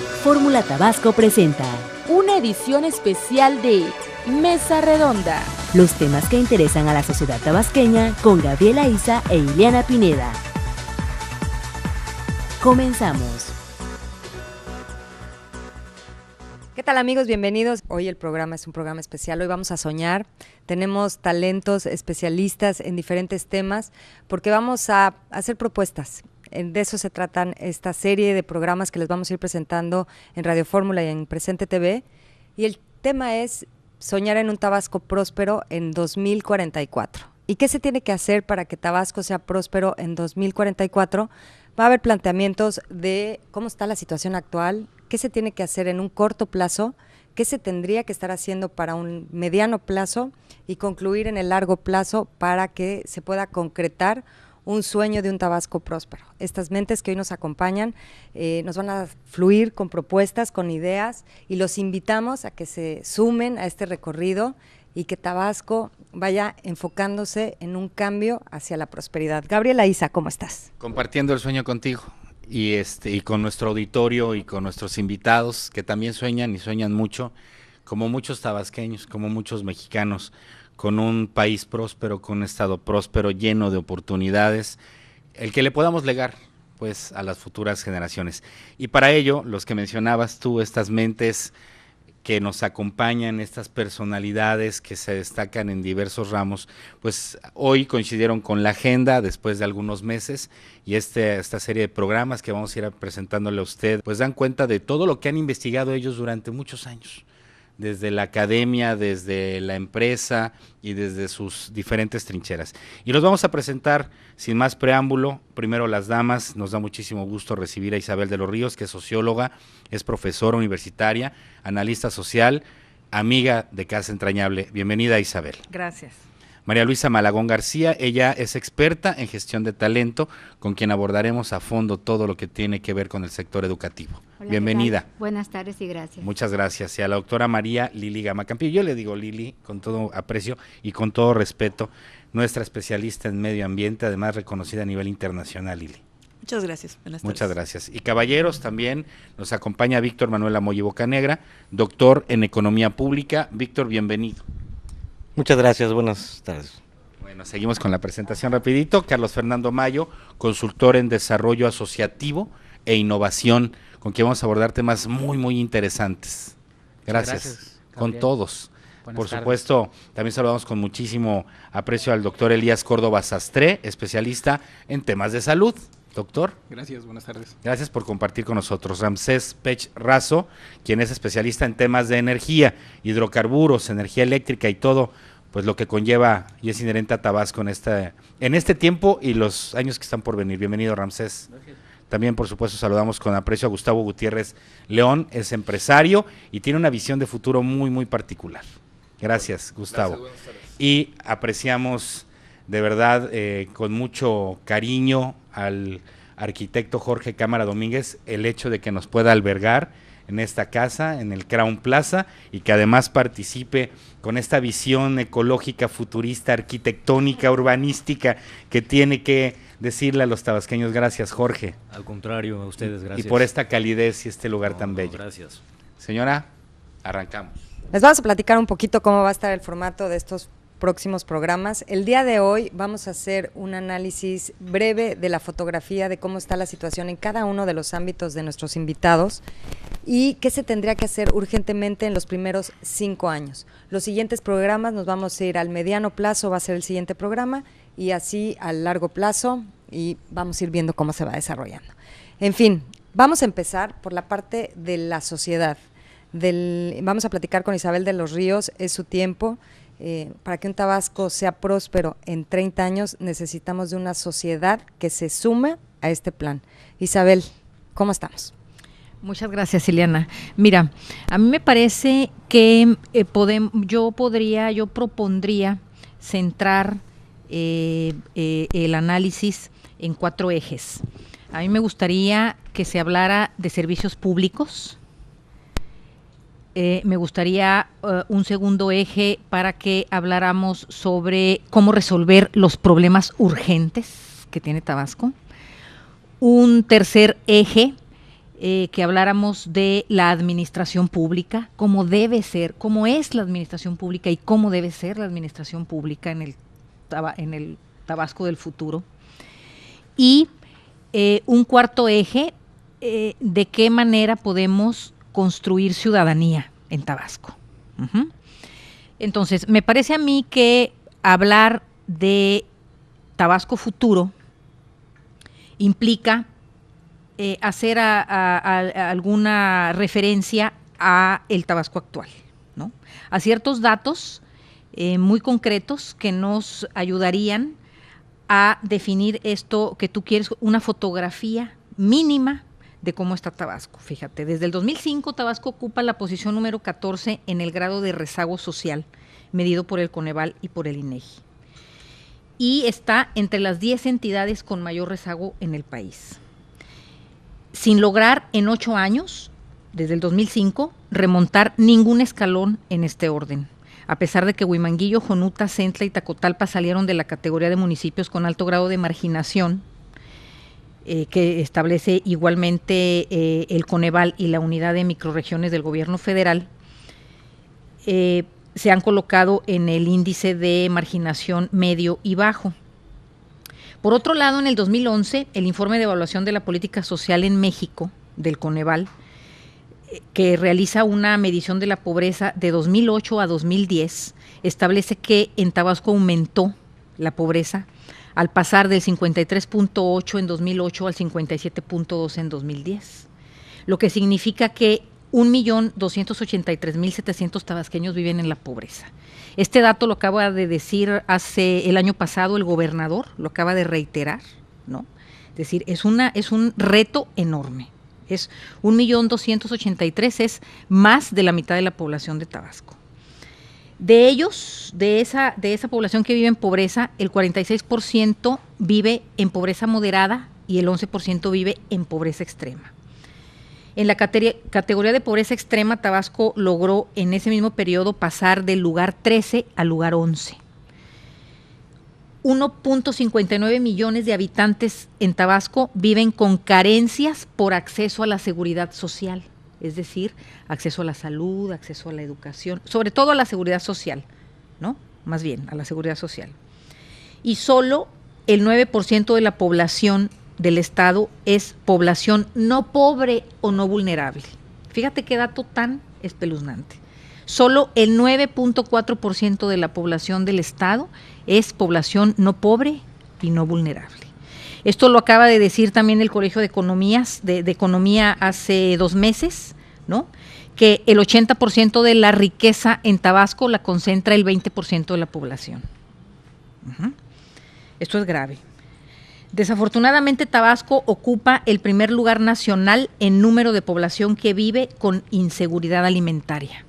Fórmula Tabasco presenta una edición especial de Mesa Redonda. Los temas que interesan a la sociedad tabasqueña con Gabriela Isa e Ileana Pineda. Comenzamos. ¿Qué tal, amigos? Bienvenidos. Hoy el programa es un programa especial. Hoy vamos a soñar. Tenemos talentos especialistas en diferentes temas porque vamos a hacer propuestas. De eso se tratan esta serie de programas que les vamos a ir presentando en Radio Fórmula y en Presente TV. Y el tema es soñar en un Tabasco próspero en 2044. ¿Y qué se tiene que hacer para que Tabasco sea próspero en 2044? Va a haber planteamientos de cómo está la situación actual, qué se tiene que hacer en un corto plazo, qué se tendría que estar haciendo para un mediano plazo y concluir en el largo plazo para que se pueda concretar un sueño de un Tabasco próspero. Estas mentes que hoy nos acompañan nos van a fluir con propuestas, con ideas, y los invitamos a que se sumen a este recorrido y que Tabasco vaya enfocándose en un cambio hacia la prosperidad. Gabriela Isa, ¿cómo estás? Compartiendo el sueño contigo y con nuestro auditorio y con nuestros invitados que también sueñan y sueñan mucho, como muchos tabasqueños, como muchos mexicanos, con un país próspero, con un estado próspero, lleno de oportunidades, el que le podamos legar pues a las futuras generaciones. Y para ello, los que mencionabas tú, estas mentes que nos acompañan, estas personalidades que se destacan en diversos ramos, pues hoy coincidieron con la agenda después de algunos meses, y esta serie de programas que vamos a ir presentándole a usted, pues dan cuenta de todo lo que han investigado ellos durante muchos años, desde la academia, desde la empresa y desde sus diferentes trincheras. Y los vamos a presentar sin más preámbulo. Primero las damas. Nos da muchísimo gusto recibir a Isabel de los Ríos, que es socióloga, es profesora universitaria, analista social, amiga de Casa Entrañable. Bienvenida, Isabel. Gracias. María Luisa Malagón García, ella es experta en gestión de talento, con quien abordaremos a fondo todo lo que tiene que ver con el sector educativo. Hola, bienvenida. Buenas tardes y gracias. Muchas gracias. Y a la doctora María Lili Gama Campillo, yo le digo Lili con todo aprecio y con todo respeto, nuestra especialista en medio ambiente, además reconocida a nivel internacional, Lili. Muchas gracias. Buenas tardes. Muchas gracias. Y caballeros, también nos acompaña Víctor Manuel Amoy Bocanegra, doctor en Economía Pública. Víctor, bienvenido. Muchas gracias, buenas tardes. Bueno, seguimos con la presentación rapidito. Carlos Fernando Mayo, consultor en desarrollo asociativo e innovación, con quien vamos a abordar temas muy, muy interesantes. Gracias con todos. Por supuesto, también saludamos con muchísimo aprecio al doctor Elías Córdoba Sastre, especialista en temas de salud. Doctor. Gracias, buenas tardes. Gracias por compartir con nosotros. Ramsés Pech Razo, quien es especialista en temas de energía, hidrocarburos, energía eléctrica y todo pues lo que conlleva y es inherente a Tabasco en este tiempo y los años que están por venir. Bienvenido, Ramsés. Gracias. También, por supuesto, saludamos con aprecio a Gustavo Gutiérrez León, es empresario y tiene una visión de futuro muy, muy particular. Gracias, Gustavo. Gracias, y apreciamos de verdad con mucho cariño al arquitecto Jorge Cámara Domínguez el hecho de que nos pueda albergar en esta casa, en el Crown Plaza, y que además participe con esta visión ecológica, futurista, arquitectónica, urbanística, que tiene que decirle a los tabasqueños. Gracias, Jorge. Al contrario, a ustedes, gracias. Y por esta calidez y este lugar tan bello. Gracias. Señora, arrancamos. Les vamos a platicar un poquito cómo va a estar el formato de estos próximos programas. El día de hoy vamos a hacer un análisis breve de la fotografía de cómo está la situación en cada uno de los ámbitos de nuestros invitados y qué se tendría que hacer urgentemente en los primeros 5 años. Los siguientes programas nos vamos a ir al mediano plazo, va a ser el siguiente programa, y así al largo plazo, y vamos a ir viendo cómo se va desarrollando. En fin, vamos a empezar por la parte de la sociedad. Vamos a platicar con Isabel de los Ríos, es su tiempo. Para que un Tabasco sea próspero en 30 años necesitamos de una sociedad que se sume a este plan. Isabel, ¿cómo estamos? Muchas gracias, Ileana. Mira, a mí me parece que yo propondría centrar el análisis en 4 ejes. A mí me gustaría que se hablara de servicios públicos. Me gustaría un segundo eje para que habláramos sobre cómo resolver los problemas urgentes que tiene Tabasco. Un tercer eje que habláramos de la administración pública, cómo debe ser, cómo es la administración pública y cómo debe ser la administración pública en el Tabasco del futuro. Y un cuarto eje, de qué manera podemos construir ciudadanía en Tabasco. Uh-huh. Entonces, me parece a mí que hablar de Tabasco futuro implica hacer alguna referencia a el Tabasco actual, ¿no? A ciertos datos muy concretos que nos ayudarían a definir esto que tú quieres, una fotografía mínima de cómo está Tabasco. Fíjate, desde el 2005 Tabasco ocupa la posición número 14 en el grado de rezago social, medido por el Coneval y por el INEGI. Y está entre las 10 entidades con mayor rezago en el país, sin lograr en 8 años, desde el 2005, remontar ningún escalón en este orden, a pesar de que Huimanguillo, Jonuta, Centla y Tacotalpa salieron de la categoría de municipios con alto grado de marginación, que establece igualmente el Coneval y la Unidad de Microrregiones del Gobierno Federal, se han colocado en el índice de marginación medio y bajo. Por otro lado, en el 2011, el informe de evaluación de la política social en México, del Coneval, que realiza una medición de la pobreza de 2008 a 2010, establece que en Tabasco aumentó la pobreza al pasar del 53.8 en 2008 al 57.2 en 2010, lo que significa que 1.283.700 tabasqueños viven en la pobreza. Este dato lo acaba de decir el año pasado el gobernador, lo acaba de reiterar, ¿no? Es decir, es un reto enorme. Es 1.283.000, es más de la mitad de la población de Tabasco. De ellos, de esa población que vive en pobreza, el 46% vive en pobreza moderada y el 11% vive en pobreza extrema. En la categoría de pobreza extrema, Tabasco logró en ese mismo periodo pasar del lugar 13 al lugar 11. 1.59 millones de habitantes en Tabasco viven con carencias por acceso a la seguridad social, es decir, acceso a la salud, acceso a la educación, sobre todo a la seguridad social, ¿no? Más bien, a la seguridad social. Y solo el 9% de la población del estado es población no pobre o no vulnerable. Fíjate qué dato tan espeluznante. Solo el 9.4% de la población del estado es población no pobre y no vulnerable. Esto lo acaba de decir también el Colegio de Economía hace 2 meses, ¿no? Que el 80% de la riqueza en Tabasco la concentra el 20% de la población. Uh-huh. Esto es grave. Desafortunadamente, Tabasco ocupa el primer lugar nacional en número de población que vive con inseguridad alimentaria.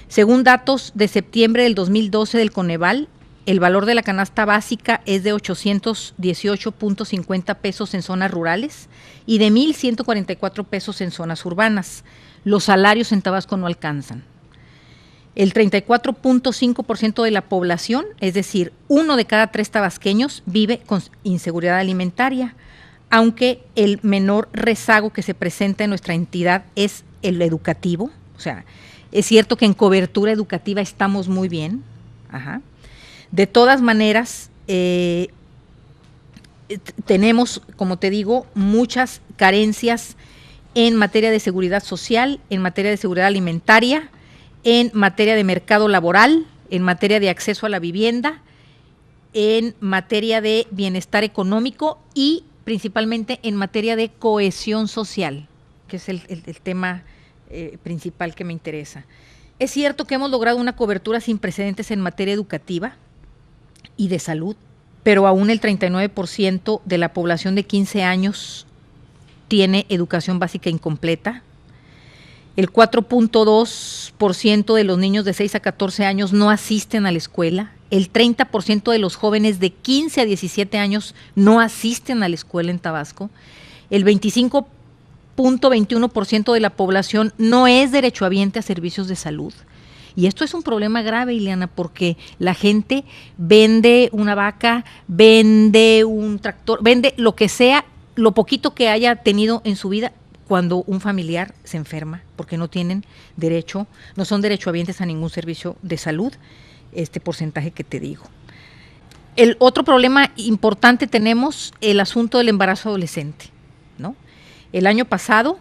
Según datos de septiembre del 2012 del Coneval, el valor de la canasta básica es de 818.50 pesos en zonas rurales y de 1.144 pesos en zonas urbanas. Los salarios en Tabasco no alcanzan. El 34.5% de la población, es decir, 1 de cada 3 tabasqueños, vive con inseguridad alimentaria, aunque el menor rezago que se presenta en nuestra entidad es el educativo. O sea, es cierto que en cobertura educativa estamos muy bien. Ajá. De todas maneras, tenemos, como te digo, muchas carencias en materia de seguridad social, en materia de seguridad alimentaria, en materia de mercado laboral, en materia de acceso a la vivienda, en materia de bienestar económico y principalmente en materia de cohesión social, que es el tema principal que me interesa. Es cierto que hemos logrado una cobertura sin precedentes en materia educativa y de salud, pero aún el 39% de la población de 15 años tiene educación básica incompleta. El 4.2% de los niños de 6 a 14 años no asisten a la escuela. El 30% de los jóvenes de 15 a 17 años no asisten a la escuela en Tabasco. El 25.21% de la población no es derechohabiente a servicios de salud. Y esto es un problema grave, Ileana, porque la gente vende una vaca, vende un tractor, vende lo que sea, lo poquito que haya tenido en su vida, cuando un familiar se enferma, porque no tienen derecho, no son derechohabientes a ningún servicio de salud, este porcentaje que te digo. El otro problema importante tenemos el asunto del embarazo adolescente, ¿no? El año pasado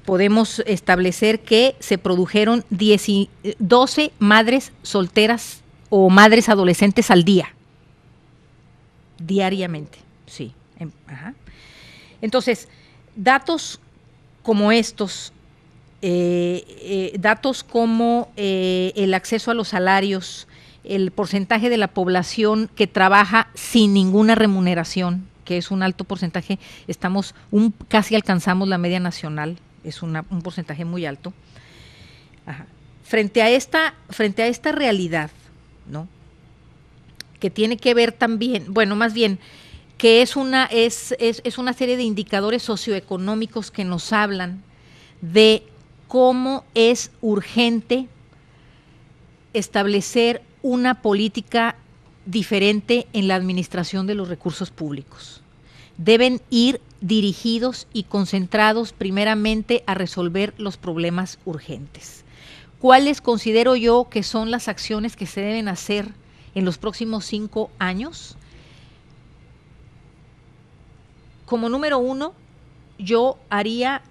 podemos establecer que se produjeron 12 madres solteras o madres adolescentes al día, diariamente, sí. Ajá. Entonces, datos como estos, datos como el acceso a los salarios, el porcentaje de la población que trabaja sin ninguna remuneración, que es un alto porcentaje, casi alcanzamos la media nacional, es un porcentaje muy alto. Ajá. Frente a esta realidad, ¿no? Que tiene que ver también, bueno, más bien, que es una serie de indicadores socioeconómicos que nos hablan de cómo es urgente establecer una política diferente en la administración de los recursos públicos. Deben ir dirigidos y concentrados primeramente a resolver los problemas urgentes. ¿Cuáles considero yo que son las acciones que se deben hacer en los próximos 5 años? Como número 1, yo haría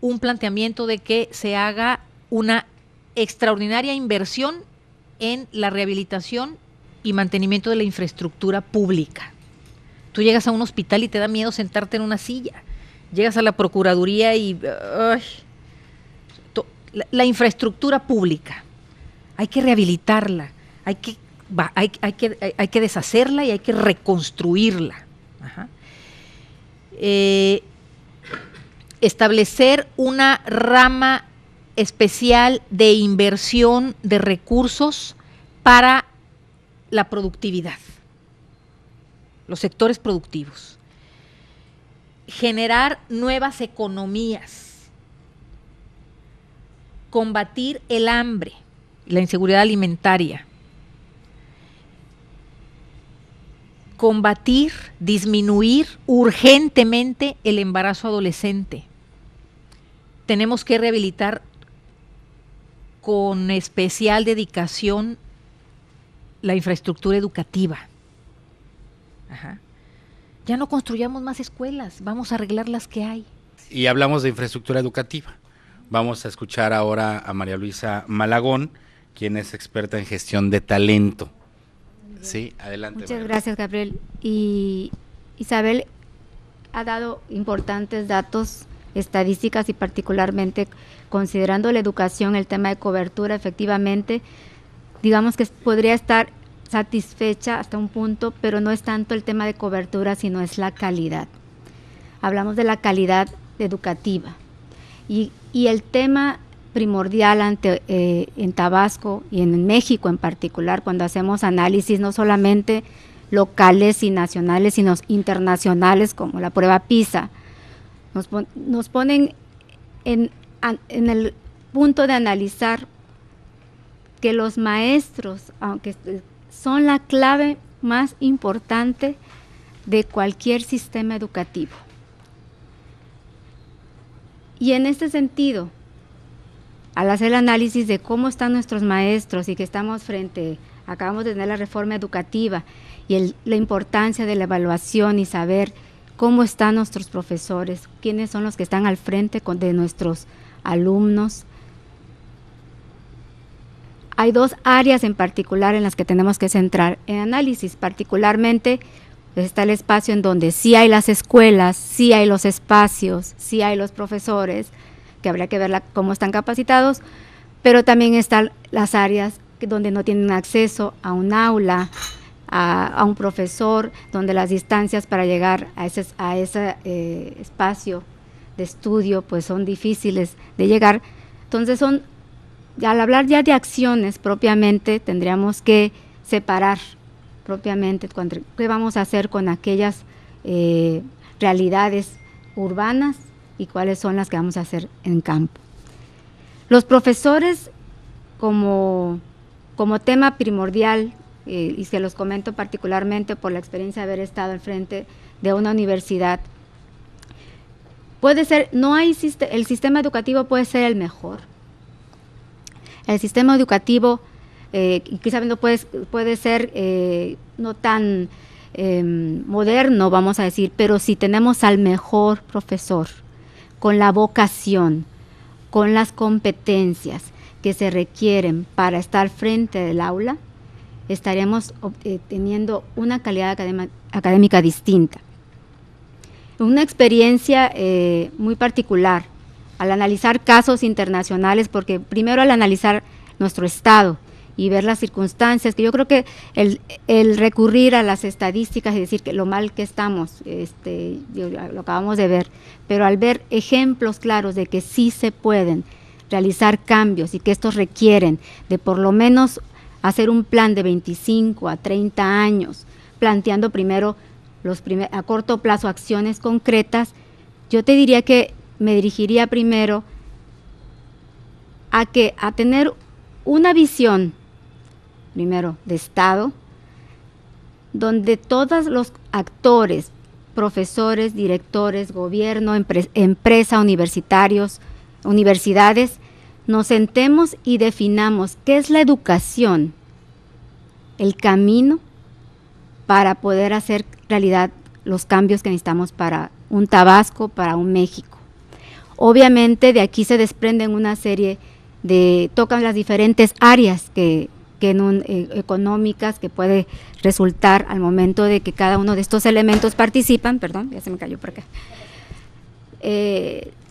un planteamiento de que se haga una extraordinaria inversión en la rehabilitación y mantenimiento de la infraestructura pública. Tú llegas a un hospital y te da miedo sentarte en una silla. Llegas a la Procuraduría y la infraestructura pública hay que rehabilitarla, hay que deshacerla y hay que reconstruirla. Ajá. Establecer una rama especial de inversión de recursos para la productividad, los sectores productivos, generar nuevas economías, combatir el hambre, la inseguridad alimentaria, combatir, disminuir urgentemente el embarazo adolescente. Tenemos que rehabilitar con especial dedicación la infraestructura educativa. Ajá. Ya no construyamos más escuelas, vamos a arreglar las que hay. Y hablamos de infraestructura educativa. Vamos a escuchar ahora a María Luisa Malagón, quien es experta en gestión de talento. Sí, adelante. Muchas gracias, Gabriel. Y Isabel ha dado importantes datos, estadísticas, y particularmente considerando la educación, el tema de cobertura, efectivamente, digamos que podría estar satisfecha hasta un punto, pero no es tanto el tema de cobertura, sino es la calidad. Hablamos de la calidad educativa. Y el tema primordial en Tabasco y en México en particular, cuando hacemos análisis no solamente locales y nacionales, sino internacionales, como la prueba PISA, nos ponen en el punto de analizar que los maestros, aunque son la clave más importante de cualquier sistema educativo. Y en este sentido, al hacer el análisis de cómo están nuestros maestros y que acabamos de tener la reforma educativa y la importancia de la evaluación y saber cómo están nuestros profesores, quiénes son los que están al frente de nuestros alumnos. Hay 2 áreas en particular en las que tenemos que centrar en análisis, particularmente está el espacio en donde sí hay las escuelas, sí hay los espacios, sí hay los profesores, que habría que ver cómo están capacitados, pero también están las áreas donde no tienen acceso a un aula, a un profesor, donde las distancias para llegar a ese espacio de estudio pues son difíciles de llegar. Entonces al hablar ya de acciones propiamente, tendríamos que separar propiamente qué vamos a hacer con aquellas realidades urbanas y cuáles son las que vamos a hacer en campo. Los profesores como tema primordial, y se los comento particularmente por la experiencia de haber estado al frente de una universidad, puede ser, el sistema educativo puede ser el mejor. El sistema educativo quizás no puede ser no tan moderno, vamos a decir, pero si tenemos al mejor profesor, con la vocación, con las competencias que se requieren para estar frente del aula, estaremos teniendo una calidad académica distinta. Una experiencia muy particular al analizar casos internacionales, porque primero al analizar nuestro estado y ver las circunstancias, que yo creo que el recurrir a las estadísticas y decir que lo mal que estamos, lo acabamos de ver, pero al ver ejemplos claros de que sí se pueden realizar cambios y que estos requieren de por lo menos hacer un plan de 25 a 30 años, planteando primero a corto plazo acciones concretas, yo te diría que me dirigiría primero a tener una visión, primero, de Estado, donde todos los actores, profesores, directores, gobierno, empresa, universidades, nos sentemos y definamos qué es la educación, el camino para poder hacer realidad los cambios que necesitamos para un Tabasco, para un México. Obviamente de aquí se desprenden una serie tocan las diferentes áreas económicas que puede resultar al momento de que cada uno de estos elementos participan, perdón, ya se me cayó por acá.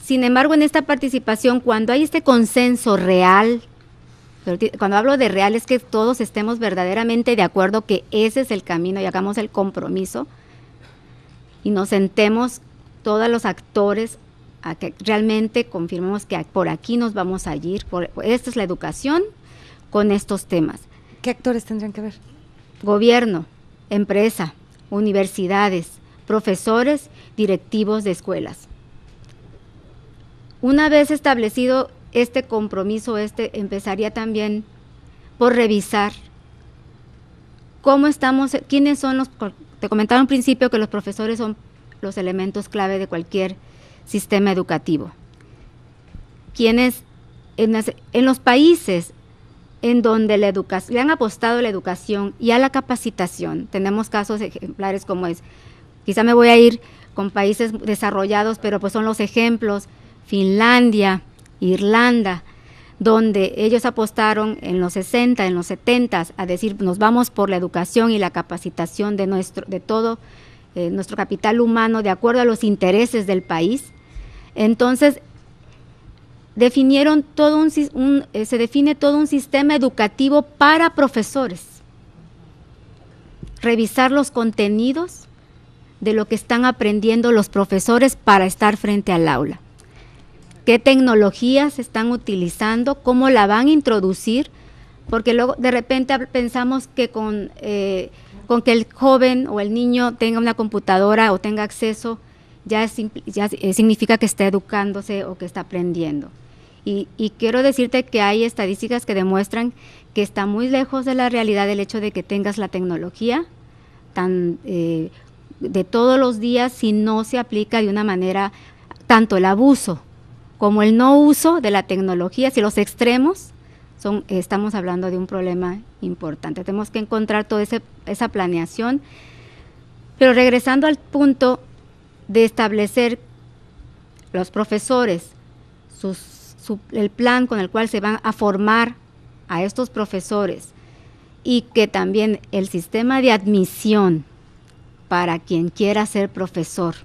Sin embargo, en esta participación, cuando hay este consenso real, cuando hablo de real es que todos estemos verdaderamente de acuerdo que ese es el camino y hagamos el compromiso y nos sentemos todos los actores a que realmente confirmemos que por aquí nos vamos a ir, esta es la educación con estos temas. ¿Qué actores tendrían que ver? Gobierno, empresa, universidades, profesores, directivos de escuelas. Una vez establecido este compromiso, empezaría también por revisar cómo estamos, quiénes son te comentaba al principio que los profesores son los elementos clave de cualquier sistema educativo. Quienes en los países en donde le han apostado a la educación y a la capacitación, tenemos casos ejemplares como quizá me voy a ir con países desarrollados, pero pues son los ejemplos, Finlandia, Irlanda, donde ellos apostaron en los 60, en los 70 a decir nos vamos por la educación y la capacitación de todo nuestro capital humano de acuerdo a los intereses del país. Entonces definieron se define todo un sistema educativo para profesores, revisar los contenidos de lo que están aprendiendo los profesores para estar frente al aula. ¿Qué tecnologías están utilizando? ¿Cómo la van a introducir? Porque luego de repente pensamos que con que el joven o el niño tenga una computadora o tenga acceso, ya significa que está educándose o que está aprendiendo. Y quiero decirte que hay estadísticas que demuestran que está muy lejos de la realidad el hecho de que tengas la tecnología de todos los días si no se aplica de una manera, tanto el abuso como el no uso de la tecnología, si los extremos, estamos hablando de un problema importante. Tenemos que encontrar toda esa planeación, pero regresando al punto de establecer los profesores, el plan con el cual se van a formar a estos profesores y que también el sistema de admisión para quien quiera ser profesor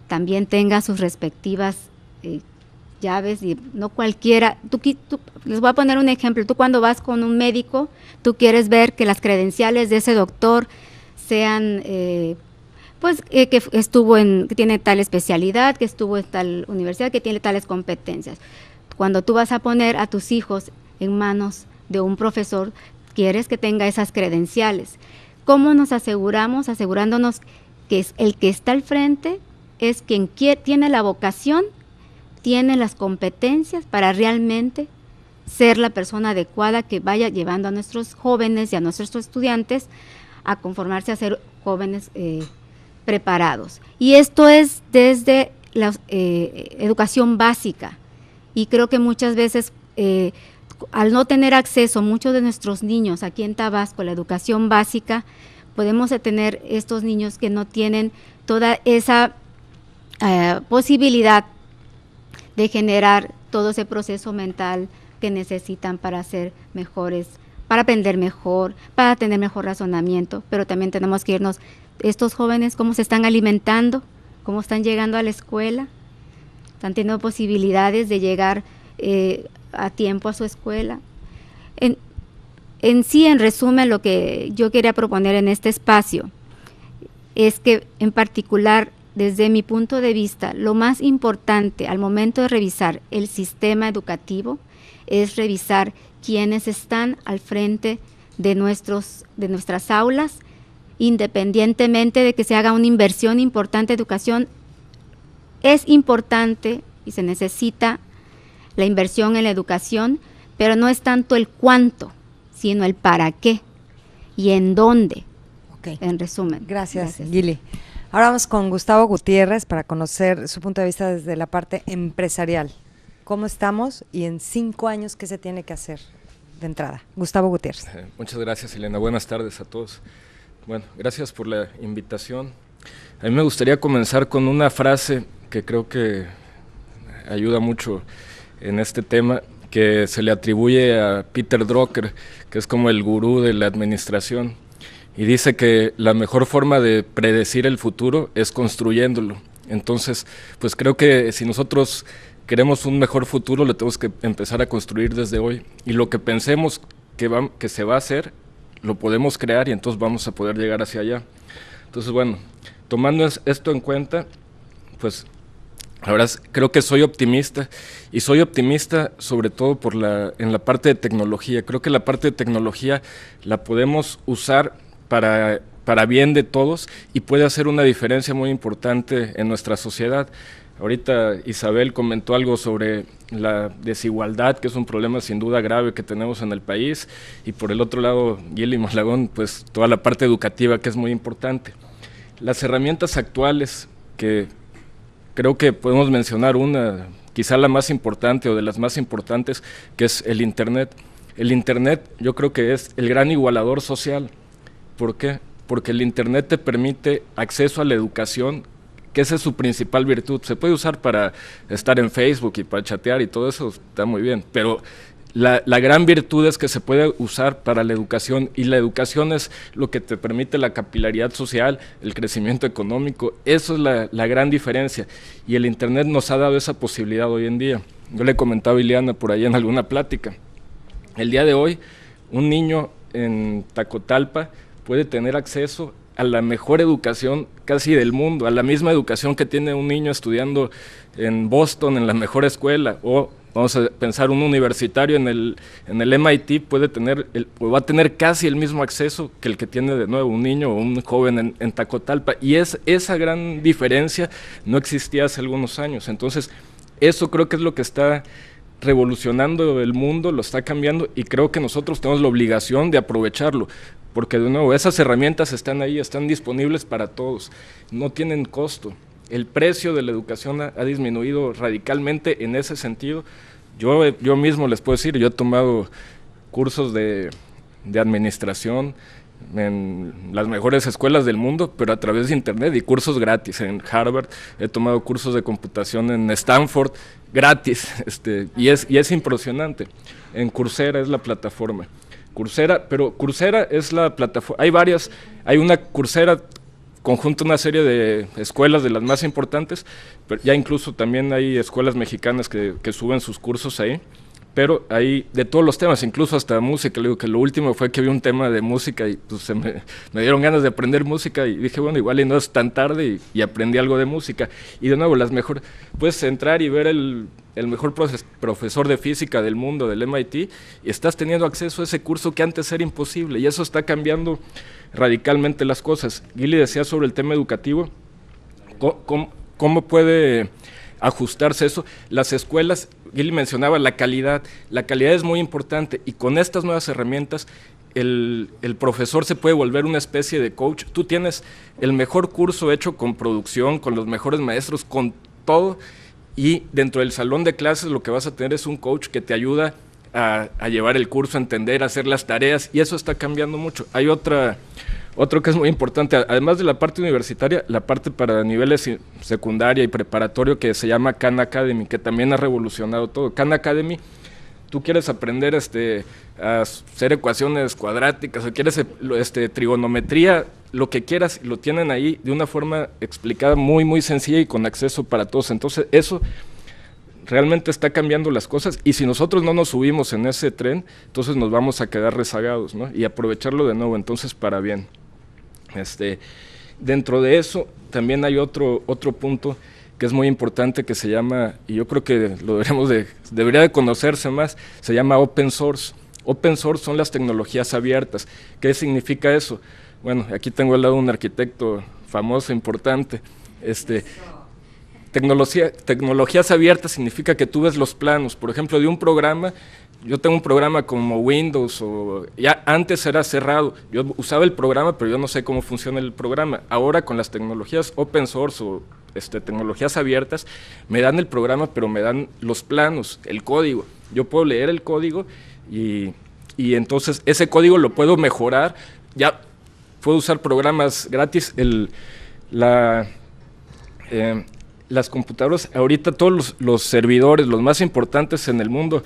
también tenga sus respectivas llaves y no cualquiera, les voy a poner un ejemplo, tú cuando vas con un médico, tú quieres ver que las credenciales de ese doctor sean, que tiene tal especialidad, que estuvo en tal universidad, que tiene tales competencias. Cuando tú vas a poner a tus hijos en manos de un profesor, quieres que tenga esas credenciales. ¿Cómo nos aseguramos? Asegurándonos que el que está al frente es quien tiene la vocación, tiene las competencias para realmente ser la persona adecuada que vaya llevando a nuestros jóvenes y a nuestros estudiantes a conformarse a ser jóvenes preparados. Y esto es desde la educación básica. Y creo que muchas veces, al no tener acceso muchos de nuestros niños aquí en Tabasco a la educación básica, podemos tener estos niños que no tienen toda esa posibilidad de generar todo ese proceso mental que necesitan para ser mejores, para aprender mejor, para tener mejor razonamiento. Pero también tenemos que irnos, estos jóvenes, cómo se están alimentando, cómo están llegando a la escuela, están teniendo posibilidades de llegar a tiempo a su escuela. En sí, en resumen, lo que yo quería proponer en este espacio es que, en particular, desde mi punto de vista, lo más importante al momento de revisar el sistema educativo es revisar quiénes están al frente de nuestras aulas, independientemente de que se haga una inversión importante en educación. Es importante y se necesita la inversión en la educación, pero no es tanto el cuánto, sino el para qué y en dónde, en resumen. Gracias, Gili. Ahora vamos con Gustavo Gutiérrez para conocer su punto de vista desde la parte empresarial. ¿Cómo estamos y en 5 años qué se tiene que hacer de entrada? Gustavo Gutiérrez. Muchas gracias, Elena. Buenas tardes a todos. Bueno, gracias por la invitación. A mí me gustaría comenzar con una frase que creo que ayuda mucho en este tema, que se le atribuye a Peter Drucker, que es como el gurú de la administración, y dice que la mejor forma de predecir el futuro es construyéndolo. Entonces, pues creo que si nosotros queremos un mejor futuro, lo tenemos que empezar a construir desde hoy, y lo que pensemos que se va a hacer, lo podemos crear y entonces vamos a poder llegar hacia allá. Entonces, bueno, tomando esto en cuenta, pues ahora creo que soy optimista, y soy optimista sobre todo en la parte de tecnología. Creo que la parte de tecnología la podemos usar para bien de todos y puede hacer una diferencia muy importante en nuestra sociedad. Ahorita Isabel comentó algo sobre la desigualdad, que es un problema sin duda grave que tenemos en el país, y por el otro lado, Gili Mondragón, pues toda la parte educativa, que es muy importante. Las herramientas actuales, que creo que podemos mencionar una, quizá la más importante o de las más importantes, que es el Internet. El Internet yo creo que es el gran igualador social. ¿Por qué? Porque el Internet te permite acceso a la educación, que esa es su principal virtud. Se puede usar para estar en Facebook y para chatear y todo eso, está muy bien, pero la gran virtud es que se puede usar para la educación, y la educación es lo que te permite la capilaridad social, el crecimiento económico. Eso es la gran diferencia, y el Internet nos ha dado esa posibilidad hoy en día. Yo le comentaba a Ileana por ahí en alguna plática, el día de hoy un niño en Tacotalpa puede tener acceso a la mejor educación casi del mundo, a la misma educación que tiene un niño estudiando en Boston, en la mejor escuela, o vamos a pensar un universitario en el MIT va a tener casi el mismo acceso que el que tiene de nuevo un niño o un joven en Tacotalpa, y esa gran diferencia no existía hace algunos años. Entonces, eso creo que es lo que está revolucionando el mundo, lo está cambiando, y creo que nosotros tenemos la obligación de aprovecharlo, porque de nuevo esas herramientas están ahí, están disponibles para todos, no tienen costo. El precio de la educación ha disminuido radicalmente en ese sentido. Yo mismo les puedo decir, yo he tomado cursos de administración en las mejores escuelas del mundo, pero a través de Internet, y cursos gratis en Harvard. He tomado cursos de computación en Stanford gratis, y es impresionante. En Coursera es la plataforma. Coursera es la plataforma, hay una Coursera conjunta una serie de escuelas de las más importantes, pero ya incluso también hay escuelas mexicanas que suben sus cursos ahí, pero hay de todos los temas, incluso hasta música. Le digo que lo último fue que vi un tema de música y pues me dieron ganas de aprender música, y dije, bueno, igual y no es tan tarde, y aprendí algo de música. Y de nuevo, puedes entrar y ver el mejor profesor de física del mundo, del MIT, y estás teniendo acceso a ese curso que antes era imposible, y eso está cambiando radicalmente las cosas. Gili decía sobre el tema educativo, ¿cómo puede ajustarse eso? Las escuelas, Gili mencionaba la calidad es muy importante, y con estas nuevas herramientas el profesor se puede volver una especie de coach. Tú tienes el mejor curso hecho con producción, con los mejores maestros, con todo, y dentro del salón de clases lo que vas a tener es un coach que te ayuda a llevar el curso, a entender, a hacer las tareas, y eso está cambiando mucho. Hay otro que es muy importante, además de la parte universitaria, la parte para niveles secundaria y preparatorio, que se llama Khan Academy, que también ha revolucionado todo. Khan Academy, tú quieres aprender a hacer ecuaciones cuadráticas, o quieres trigonometría, lo que quieras, lo tienen ahí de una forma explicada muy, muy sencilla y con acceso para todos. Entonces, eso realmente está cambiando las cosas, y si nosotros no nos subimos en ese tren, entonces nos vamos a quedar rezagados, ¿no? Y aprovecharlo de nuevo, entonces, para bien. Dentro de eso también hay otro punto que es muy importante, que se llama, y yo creo que lo debería de conocerse más, se llama Open Source. Open Source son las tecnologías abiertas. ¿Qué significa eso? Bueno, aquí tengo al lado un arquitecto famoso, importante. Tecnologías abiertas significa que tú ves los planos, por ejemplo, de un programa. Yo tengo un programa como Windows, o ya antes era cerrado, yo usaba el programa, pero yo no sé cómo funciona el programa. Ahora con las tecnologías open source o tecnologías abiertas, me dan el programa, pero me dan los planos, el código. Yo puedo leer el código y entonces ese código lo puedo mejorar. Ya puedo usar programas gratis. Las computadoras, ahorita todos los servidores, los más importantes en el mundo,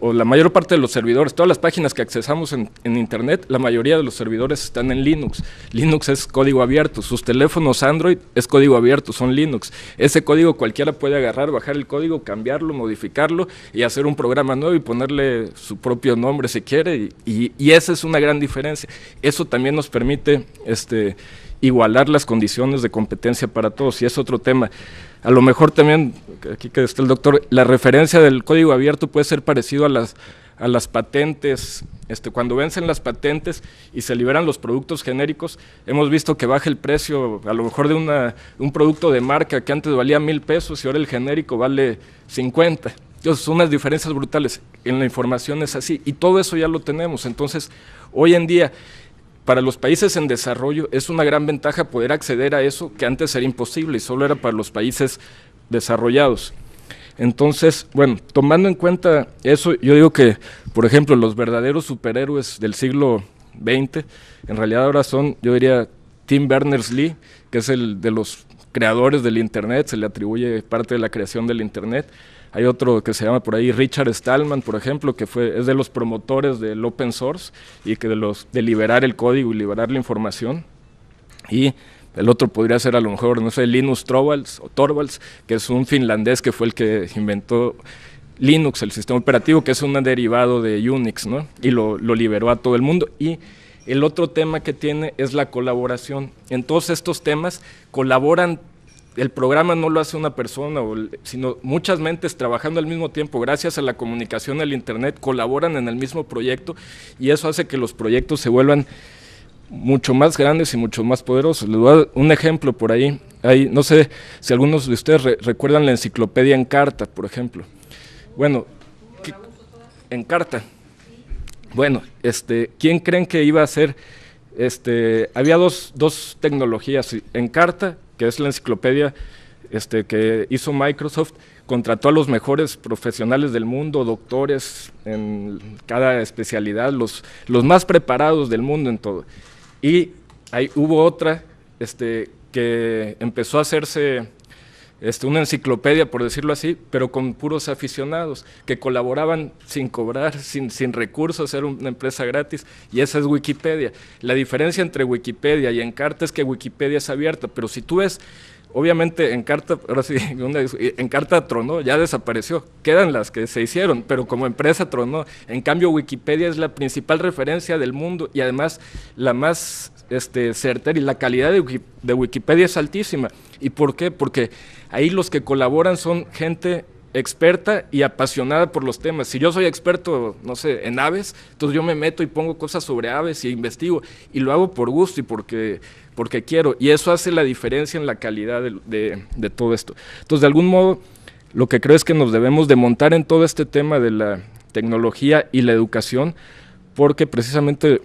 o la mayor parte de los servidores, todas las páginas que accesamos en internet, la mayoría de los servidores están en Linux. Linux es código abierto, sus teléfonos Android es código abierto, son Linux. Ese código cualquiera puede agarrar, bajar el código, cambiarlo, modificarlo y hacer un programa nuevo y ponerle su propio nombre si quiere, y esa es una gran diferencia. Eso también nos permite igualar las condiciones de competencia para todos, y es otro tema. A lo mejor también, aquí que está el doctor, la referencia del código abierto puede ser parecido a las patentes. Cuando vencen las patentes y se liberan los productos genéricos, hemos visto que baja el precio, a lo mejor de un producto de marca que antes valía 1,000 pesos y ahora el genérico vale 50. Entonces, son unas diferencias brutales. En la información es así, y todo eso ya lo tenemos. Entonces, hoy en día, para los países en desarrollo es una gran ventaja poder acceder a eso, que antes era imposible y solo era para los países desarrollados. Entonces, bueno, tomando en cuenta eso, yo digo que, por ejemplo, los verdaderos superhéroes del siglo XX, en realidad ahora son, yo diría, Tim Berners-Lee, que es el de los creadores del Internet, se le atribuye parte de la creación del Internet. Hay otro que se llama por ahí Richard Stallman, por ejemplo, que es de los promotores del open source y que de liberar el código y liberar la información. Y el otro podría ser a lo mejor, no sé, Linus Torvalds, que es un finlandés que fue el que inventó Linux, el sistema operativo, que es un derivado de Unix, ¿no? Y lo liberó a todo el mundo. Y el otro tema que tiene es la colaboración. En todos estos temas colaboran. El programa no lo hace una persona, sino muchas mentes trabajando al mismo tiempo, gracias a la comunicación, al internet, colaboran en el mismo proyecto, y eso hace que los proyectos se vuelvan mucho más grandes y mucho más poderosos. Les voy a dar un ejemplo por ahí. No sé si algunos de ustedes recuerdan la enciclopedia Encarta, por ejemplo. Bueno, Encarta. Bueno, ¿quién creen que iba a ser? Había dos tecnologías. Encarta, que es la enciclopedia que hizo Microsoft, contrató a los mejores profesionales del mundo, doctores en cada especialidad, los más preparados del mundo en todo. Y ahí hubo otra que empezó a hacerse una enciclopedia, por decirlo así, pero con puros aficionados que colaboraban sin cobrar, sin recursos, era una empresa gratis, y esa es Wikipedia. La diferencia entre Wikipedia y Encarta es que Wikipedia es abierta, pero si tú ves, obviamente Encarta, ahora sí, Encarta tronó, ya desapareció, quedan las que se hicieron, pero como empresa tronó. En cambio, Wikipedia es la principal referencia del mundo y además la más certera, y la calidad de Wikipedia es altísima. ¿Y por qué? Porque ahí los que colaboran son gente experta y apasionada por los temas. Si yo soy experto, no sé, en aves, entonces yo me meto y pongo cosas sobre aves y investigo, y lo hago por gusto y porque quiero, y eso hace la diferencia en la calidad de todo esto. Entonces, de algún modo, lo que creo es que nos debemos de montar en todo este tema de la tecnología y la educación, porque precisamente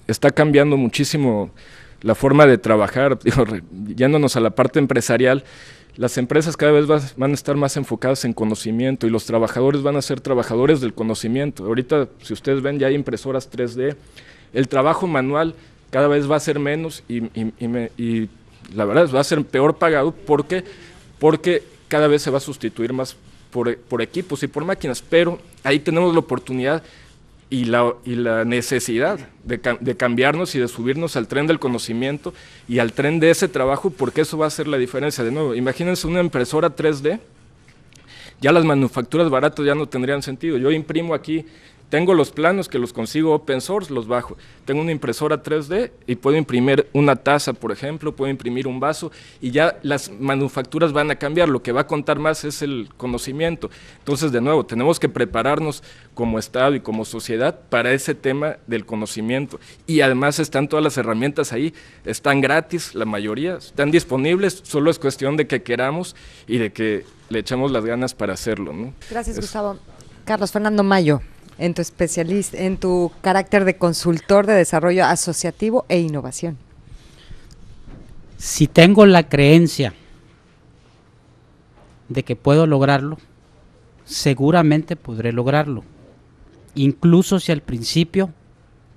está cambiando muchísimo la forma de trabajar. Yéndonos a la parte empresarial, las empresas cada vez van a estar más enfocadas en conocimiento y los trabajadores van a ser trabajadores del conocimiento. Ahorita, si ustedes ven, ya hay impresoras 3D, el trabajo manual cada vez va a ser menos y la verdad va a ser peor pagado porque cada vez se va a sustituir más por equipos y por máquinas, pero ahí tenemos la oportunidad y la necesidad de cambiarnos y de subirnos al tren del conocimiento y al tren de ese trabajo, porque eso va a hacer la diferencia. De nuevo, imagínense una impresora 3D, ya las manufacturas baratas ya no tendrían sentido. Yo imprimo aquí, tengo los planos que los consigo open source, los bajo. Tengo una impresora 3D y puedo imprimir una taza, por ejemplo, puedo imprimir un vaso y ya las manufacturas van a cambiar. Lo que va a contar más es el conocimiento. Entonces, de nuevo, tenemos que prepararnos como Estado y como sociedad para ese tema del conocimiento. Y además están todas las herramientas ahí, están gratis, la mayoría, están disponibles, solo es cuestión de que queramos y de que le echemos las ganas para hacerlo, ¿no? Gracias, Gustavo. Carlos Fernando Mayo, en tu carácter de consultor de desarrollo asociativo e innovación. Si tengo la creencia de que puedo lograrlo, seguramente podré lograrlo, incluso si al principio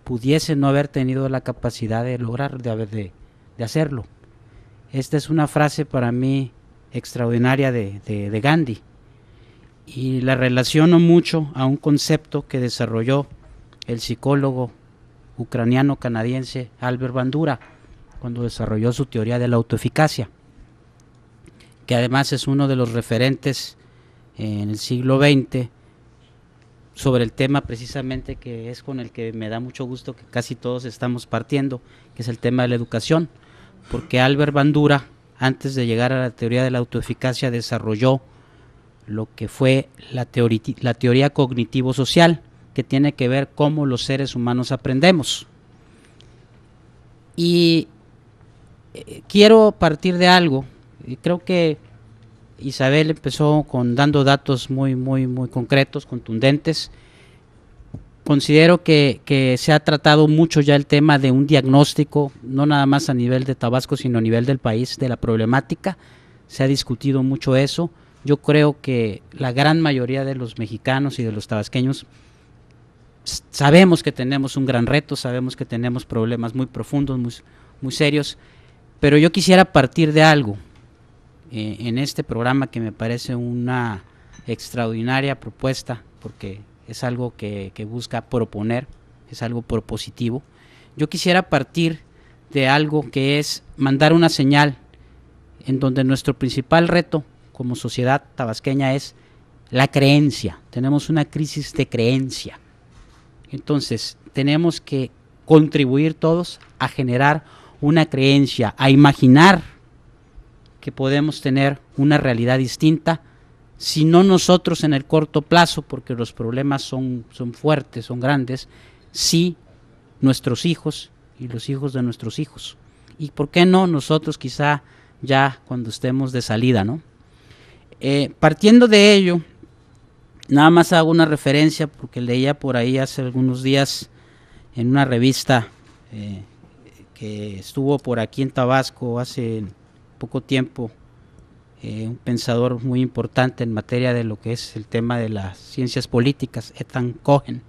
pudiese no haber tenido la capacidad de lograr, de hacerlo. Esta es una frase para mí extraordinaria de Gandhi, y la relaciono mucho a un concepto que desarrolló el psicólogo ucraniano-canadiense Albert Bandura cuando desarrolló su teoría de la autoeficacia, que además es uno de los referentes en el siglo XX sobre el tema precisamente que es con el que me da mucho gusto que casi todos estamos partiendo, que es el tema de la educación, porque Albert Bandura, antes de llegar a la teoría de la autoeficacia, desarrolló lo que fue la teoría cognitivo-social, que tiene que ver cómo los seres humanos aprendemos. Y quiero partir de algo, y creo que Isabel empezó dando datos muy concretos, contundentes. Considero que se ha tratado mucho ya el tema de un diagnóstico, no nada más a nivel de Tabasco, sino a nivel del país, de la problemática. Se ha discutido mucho eso. Yo creo que la gran mayoría de los mexicanos y de los tabasqueños sabemos que tenemos un gran reto, sabemos que tenemos problemas muy profundos, muy serios, pero yo quisiera partir de algo en este programa que me parece una extraordinaria propuesta, porque es algo que busca proponer, es algo propositivo. Yo quisiera partir de algo que es mandar una señal en donde nuestro principal reto como sociedad tabasqueña es la creencia. Tenemos una crisis de creencia. Entonces, tenemos que contribuir todos a generar una creencia, a imaginar que podemos tener una realidad distinta, si no nosotros en el corto plazo, porque los problemas son fuertes, son grandes, sí nuestros hijos y los hijos de nuestros hijos. Y por qué no nosotros quizá ya cuando estemos de salida, ¿no? Partiendo de ello, nada más hago una referencia porque leía por ahí hace algunos días en una revista que estuvo por aquí en Tabasco hace poco tiempo, un pensador muy importante en materia de lo que es el tema de las ciencias políticas, Ethan Cohen,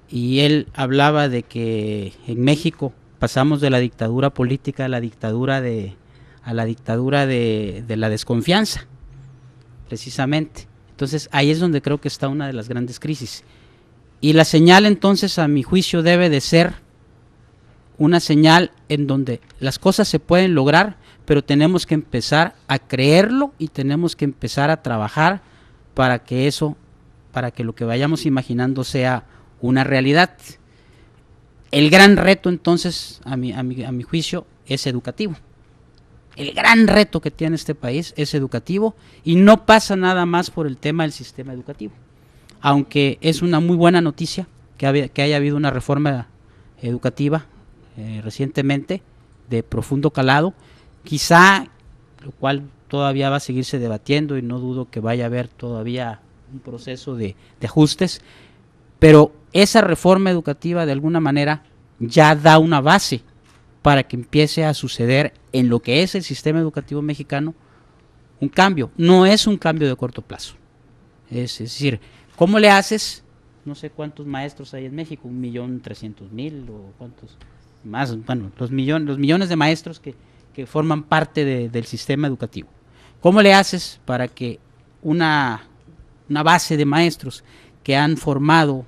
y él hablaba de que en México pasamos de la dictadura política a la dictadura de la desconfianza, precisamente. Entonces ahí es donde creo que está una de las grandes crisis, y la señal entonces a mi juicio debe de ser una señal en donde las cosas se pueden lograr, pero tenemos que empezar a creerlo y tenemos que empezar a trabajar para que lo que vayamos imaginando sea una realidad. El gran reto entonces a mi juicio es educativo. El gran reto que tiene este país es educativo, y no pasa nada más por el tema del sistema educativo, aunque es una muy buena noticia que haya habido una reforma educativa recientemente de profundo calado, quizá, lo cual todavía va a seguirse debatiendo y no dudo que vaya a haber todavía un proceso de ajustes, pero esa reforma educativa de alguna manera ya da una base para que empiece a suceder en lo que es el sistema educativo mexicano un cambio. No es un cambio de corto plazo. Es decir, ¿cómo le haces? No sé cuántos maestros hay en México, 1.300.000 o cuántos más, bueno, los millones de maestros que forman parte del sistema educativo. ¿Cómo le haces para que una base de maestros que han formado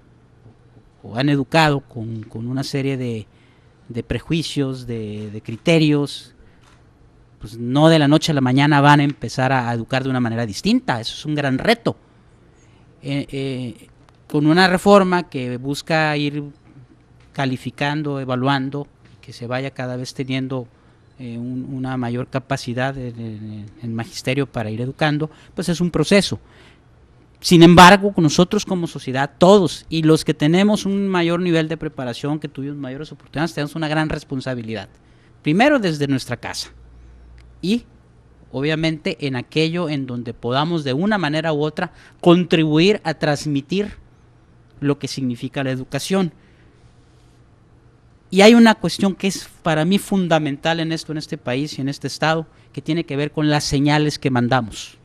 o han educado con una serie de prejuicios, de criterios, pues no de la noche a la mañana van a empezar a educar de una manera distinta? Eso es un gran reto. Con una reforma que busca ir calificando, evaluando, que se vaya cada vez teniendo una mayor capacidad en magisterio para ir educando, pues es un proceso. Sin embargo, nosotros como sociedad, todos, y los que tenemos un mayor nivel de preparación, que tuvimos mayores oportunidades, tenemos una gran responsabilidad. Primero desde nuestra casa y obviamente en aquello en donde podamos de una manera u otra contribuir a transmitir lo que significa la educación. Y hay una cuestión que es para mí fundamental en este país y en este estado, que tiene que ver con las señales que mandamos.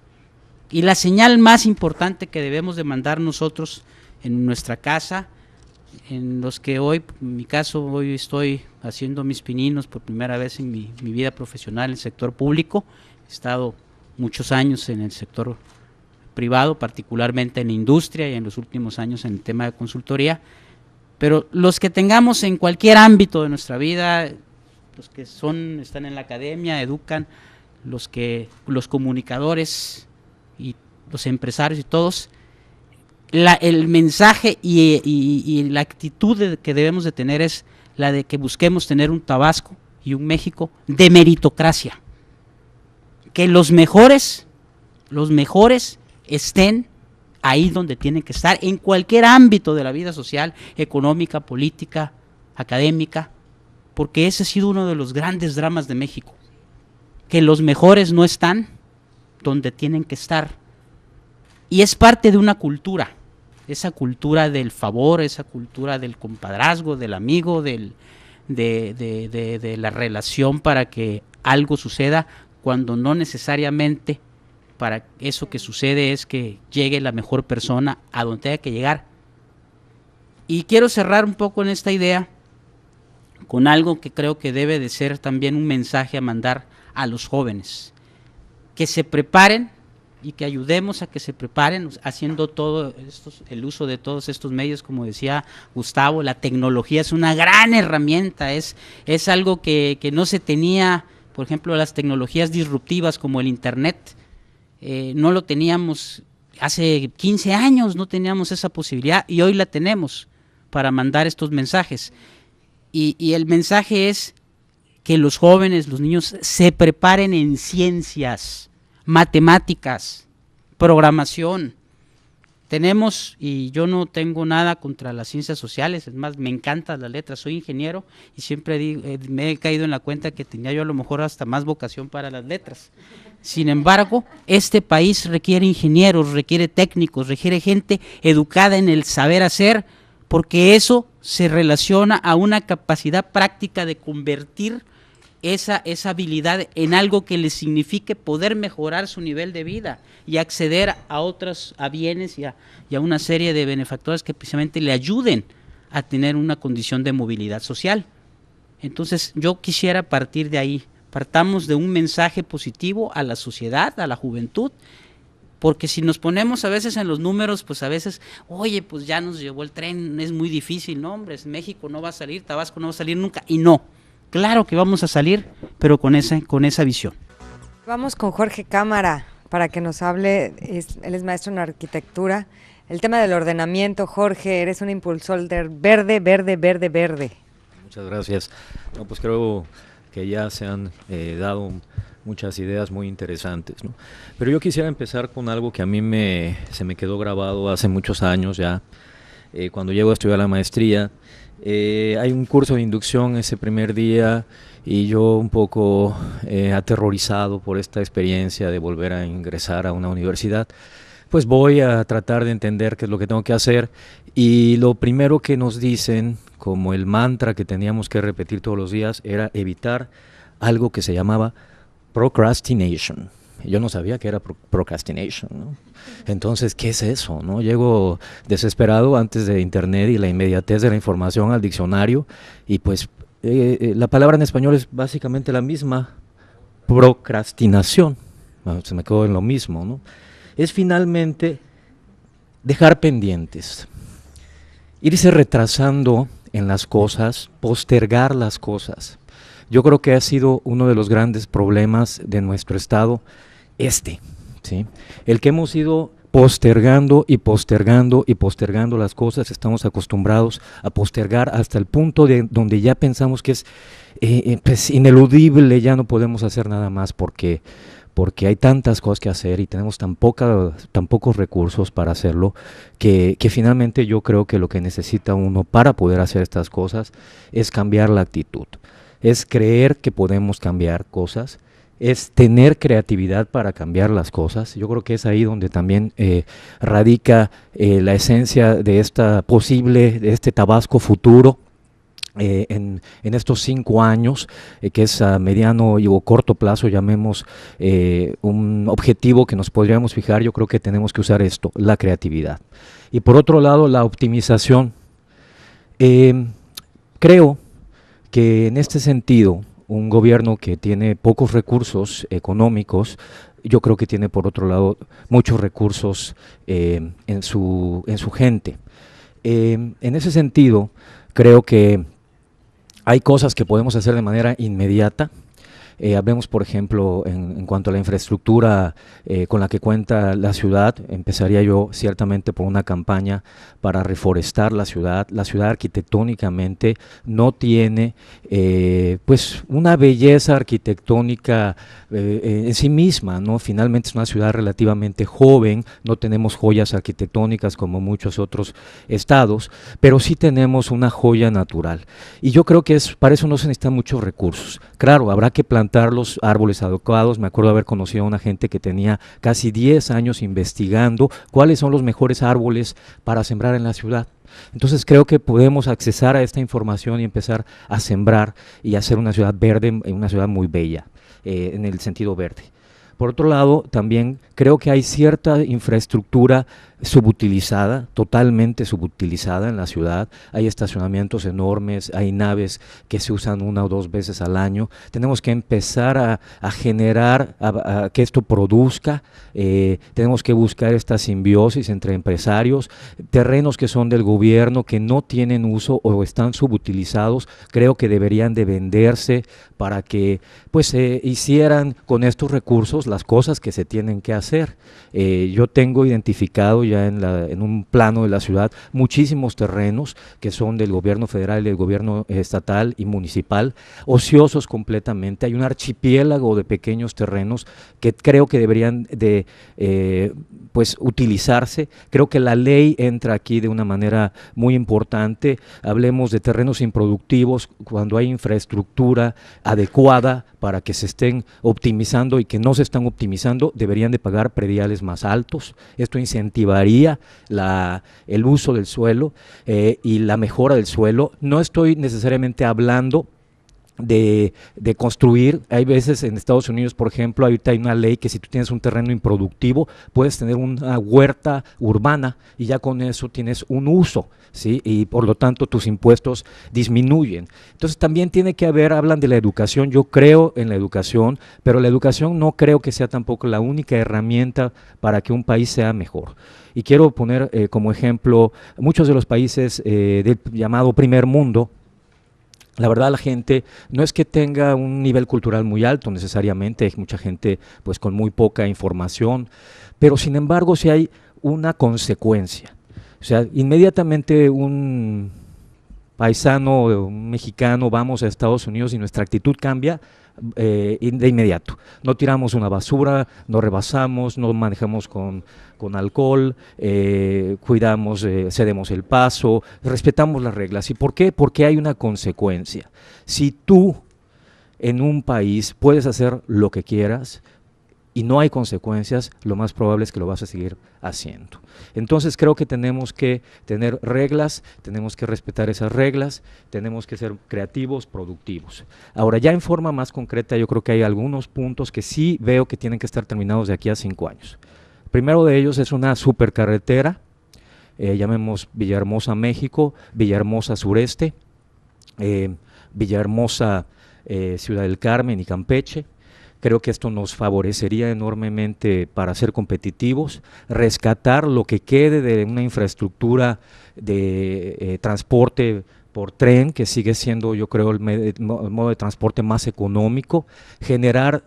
Y la señal más importante que debemos de mandar nosotros en nuestra casa, en los que hoy, en mi caso, hoy estoy haciendo mis pininos por primera vez en mi vida profesional en el sector público. He estado muchos años en el sector privado, particularmente en la industria, y en los últimos años en el tema de consultoría, pero los que tengamos en cualquier ámbito de nuestra vida, los que están en la academia, educan, los comunicadores y los empresarios y todos, el mensaje y la actitud que debemos de tener es la de que busquemos tener un Tabasco y un México de meritocracia, que los mejores estén ahí donde tienen que estar, en cualquier ámbito de la vida social, económica, política, académica, porque ese ha sido uno de los grandes dramas de México, que los mejores no están donde tienen que estar, y es parte de una cultura, esa cultura del favor, esa cultura del compadrazgo, del amigo, de la relación para que algo suceda, cuando no necesariamente para eso que sucede es que llegue la mejor persona a donde tenga que llegar. Y quiero cerrar un poco en esta idea con algo que creo que debe de ser también un mensaje a mandar a los jóvenes, que se preparen y que ayudemos a que se preparen haciendo el uso de todos estos medios. Como decía Gustavo, la tecnología es una gran herramienta, es algo que no se tenía. Por ejemplo, las tecnologías disruptivas como el internet, no lo teníamos hace 15 años, no teníamos esa posibilidad, y hoy la tenemos para mandar estos mensajes. Y el mensaje es que los jóvenes, los niños, se preparen en ciencias, matemáticas, programación. Tenemos, y yo no tengo nada contra las ciencias sociales, es más, me encantan las letras, soy ingeniero y siempre me he caído en la cuenta que tenía yo a lo mejor hasta más vocación para las letras. Sin embargo, este país requiere ingenieros, requiere técnicos, requiere gente educada en el saber hacer, porque eso se relaciona a una capacidad práctica de convertir esa habilidad en algo que les signifique poder mejorar su nivel de vida y acceder a bienes y a una serie de benefactores que precisamente le ayuden a tener una condición de movilidad social. Entonces yo quisiera partir de ahí, partamos de un mensaje positivo a la sociedad, a la juventud, porque si nos ponemos a veces en los números, pues a veces, oye, pues ya nos llevó el tren, es muy difícil, no hombre, México no va a salir, Tabasco no va a salir nunca, y no. Claro que vamos a salir, pero con esa visión. Vamos con Jorge Cámara para que nos hable, él es maestro en arquitectura. El tema del ordenamiento, Jorge, eres un impulsor del verde. Muchas gracias. No, pues creo que ya se han dado muchas ideas muy interesantes, ¿no? Pero yo quisiera empezar con algo que a mí se me quedó grabado hace muchos años ya, cuando llego a estudiar la maestría. Hay un curso de inducción ese primer día y yo un poco aterrorizado por esta experiencia de volver a ingresar a una universidad, pues voy a tratar de entender qué es lo que tengo que hacer, y lo primero que nos dicen, como el mantra que teníamos que repetir todos los días, era evitar algo que se llamaba procrastination. yo no sabía que era procrastination, ¿no? Entonces, ¿qué es eso, no? Llego desesperado antes de internet y la inmediatez de la información al diccionario, y pues la palabra en español es básicamente la misma, procrastinación. Se me quedó en lo mismo, ¿no? Es finalmente dejar pendientes, irse retrasando en las cosas, postergar las cosas. Yo creo que ha sido uno de los grandes problemas de nuestro estado, ¿sí? El que hemos ido postergando y postergando y postergando las cosas. Estamos acostumbrados a postergar hasta el punto de donde ya pensamos que es pues ineludible, ya no podemos hacer nada más porque hay tantas cosas que hacer y tenemos tan pocos recursos para hacerlo, que finalmente yo creo que lo que necesita uno para poder hacer estas cosas es cambiar la actitud, es creer que podemos cambiar cosas, es tener creatividad para cambiar las cosas. Yo creo que es ahí donde también radica la esencia de de este Tabasco futuro. En estos 5 años, que es a mediano o corto plazo, llamemos un objetivo que nos podríamos fijar, yo creo que tenemos que usar esto, la creatividad. Y por otro lado, la optimización. Creo que en este sentido, un gobierno que tiene pocos recursos económicos, yo creo que tiene por otro lado muchos recursos en su gente. En ese sentido, creo que hay cosas que podemos hacer de manera inmediata. Hablemos, por ejemplo, en cuanto a la infraestructura con la que cuenta la ciudad. Empezaría yo ciertamente por una campaña para reforestar la ciudad. La ciudad arquitectónicamente no tiene pues una belleza arquitectónica en sí misma, ¿no? Finalmente es una ciudad relativamente joven, no tenemos joyas arquitectónicas como muchos otros estados, pero sí tenemos una joya natural. Y yo creo que para eso no se necesitan muchos recursos. Claro, habrá que plantar los árboles adecuados. Me acuerdo haber conocido a una gente que tenía casi 10 años investigando cuáles son los mejores árboles para sembrar en la ciudad. Entonces creo que podemos accesar a esta información y empezar a sembrar y hacer una ciudad verde, una ciudad muy bella, en el sentido verde. Por otro lado, también creo que hay cierta infraestructura subutilizada, totalmente subutilizada en la ciudad. Hay estacionamientos enormes, hay naves que se usan 1 o 2 veces al año. Tenemos que empezar a generar, a que esto produzca. Tenemos que buscar esta simbiosis entre empresarios, terrenos que son del gobierno, que no tienen uso o están subutilizados. Creo que deberían de venderse para que pues hicieran con estos recursos las cosas que se tienen que hacer. Yo tengo identificado ya en un plano de la ciudad muchísimos terrenos que son del gobierno federal y del gobierno estatal y municipal, ociosos completamente. Hay un archipiélago de pequeños terrenos que creo que deberían de pues utilizarse. Creo que la ley entra aquí de una manera muy importante. Hablemos de terrenos improductivos cuando hay infraestructura adecuada para que se estén optimizando, y que no se están optimizando, deberían de pagar prediales más altos. Esto incentivaría el uso del suelo y la mejora del suelo. No estoy necesariamente hablando de construir. Hay veces en Estados Unidos, por ejemplo, ahorita hay una ley que si tú tienes un terreno improductivo, puedes tener una huerta urbana y ya con eso tienes un uso, ¿sí? Y por lo tanto tus impuestos disminuyen. Entonces también tiene que haber, hablan de la educación. Yo creo en la educación, pero la educación no creo que sea tampoco la única herramienta para que un país sea mejor. Y quiero poner como ejemplo muchos de los países del llamado primer mundo. La verdad, la gente no es que tenga un nivel cultural muy alto necesariamente, hay mucha gente pues con muy poca información, pero sin embargo sí hay una consecuencia. O sea, inmediatamente un paisano, un mexicano, vamos a Estados Unidos y nuestra actitud cambia de inmediato. No tiramos una basura, no rebasamos, no manejamos con alcohol, cuidamos, cedemos el paso, respetamos las reglas. ¿Y por qué? Porque hay una consecuencia. Si tú en un país puedes hacer lo que quieras, y no hay consecuencias, lo más probable es que lo vas a seguir haciendo. Entonces creo que tenemos que tener reglas, tenemos que respetar esas reglas, tenemos que ser creativos, productivos. Ahora, ya en forma más concreta, yo creo que hay algunos puntos que sí veo que tienen que estar terminados de aquí a 5 años. Primero de ellos es una supercarretera, llamemos Villahermosa, México, Villahermosa Sureste, Villahermosa, Ciudad del Carmen y Campeche. Creo que esto nos favorecería enormemente para ser competitivos, rescatar lo que quede de una infraestructura de transporte por tren, que sigue siendo, yo creo, el modo de transporte más económico, generar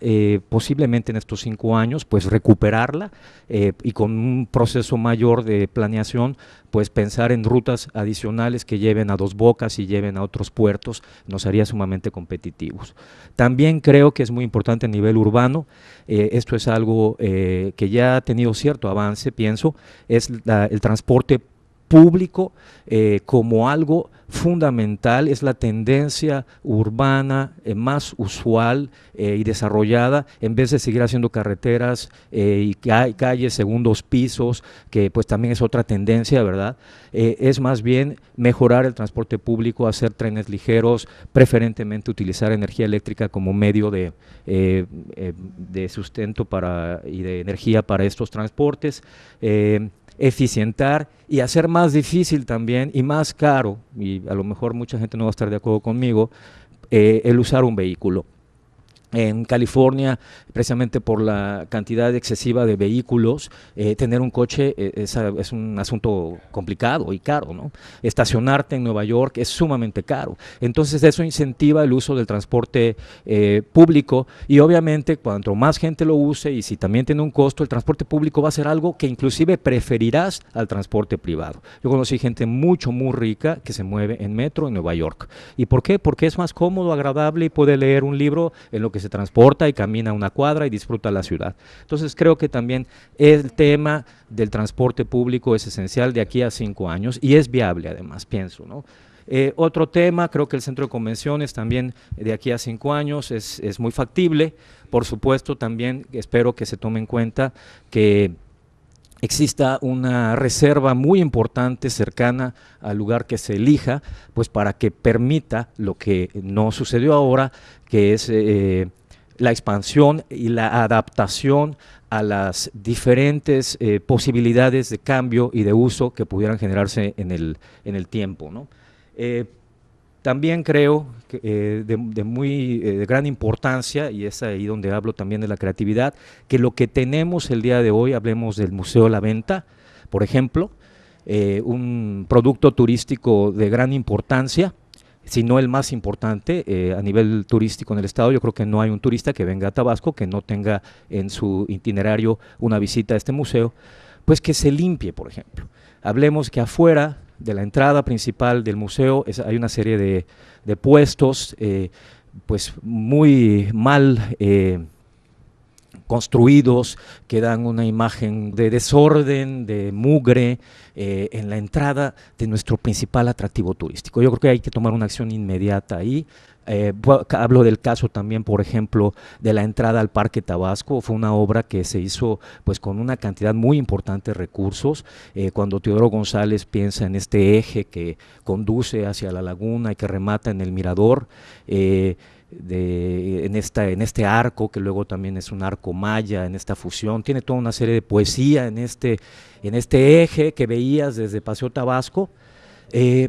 posiblemente en estos 5 años, pues recuperarla y con un proceso mayor de planeación, pues pensar en rutas adicionales que lleven a Dos Bocas y lleven a otros puertos, nos haría sumamente competitivos. También creo que es muy importante a nivel urbano, esto es algo que ya ha tenido cierto avance, pienso, es el transporte público como algo fundamental, es la tendencia urbana más usual y desarrollada, en vez de seguir haciendo carreteras y calles, segundos pisos, que pues también es otra tendencia, ¿verdad? Es más bien mejorar el transporte público, hacer trenes ligeros, preferentemente utilizar energía eléctrica como medio de sustento y de energía para estos transportes, eficientar y hacer más difícil también y más caro, y a lo mejor mucha gente no va a estar de acuerdo conmigo, el usar un vehículo. En California, precisamente por la cantidad excesiva de vehículos, tener un coche es un asunto complicado y caro, ¿no? Estacionarte en Nueva York es sumamente caro. Entonces eso incentiva el uso del transporte público y obviamente cuanto más gente lo use y si también tiene un costo, el transporte público va a ser algo que inclusive preferirás al transporte privado. Yo conocí gente muy rica que se mueve en metro en Nueva York. ¿Y por qué? Porque es más cómodo, agradable y puede leer un libro en lo que se transporta y camina una cuadra y disfruta la ciudad. Entonces creo que también el tema del transporte público es esencial de aquí a 5 años y es viable además, pienso, ¿no? Otro tema, creo que el centro de convenciones también de aquí a 5 años es muy factible. Por supuesto, también espero que se tome en cuenta que exista una reserva muy importante cercana al lugar que se elija, pues para que permita lo que no sucedió ahora, que es la expansión y la adaptación a las diferentes posibilidades de cambio y de uso que pudieran generarse en el tiempo, ¿no? También creo que de gran importancia, y es ahí donde hablo también de la creatividad, que lo que tenemos el día de hoy, hablemos del Museo La Venta, por ejemplo, un producto turístico de gran importancia, si no el más importante a nivel turístico en el estado. Yo creo que no hay un turista que venga a Tabasco que no tenga en su itinerario una visita a este museo, pues que se limpie, por ejemplo. Hablemos que afuera de la entrada principal del museo hay una serie de puestos pues muy mal construidos, que dan una imagen de desorden, de mugre en la entrada de nuestro principal atractivo turístico. Yo creo que hay que tomar una acción inmediata ahí. Hablo del caso también, por ejemplo, de la entrada al Parque Tabasco. Fue una obra que se hizo pues con una cantidad muy importante de recursos. Cuando Teodoro González piensa en este eje que conduce hacia la laguna y que remata en el mirador, en este arco, que luego también es un arco maya, en esta fusión, tiene toda una serie de poesía en este eje que veías desde Paseo Tabasco.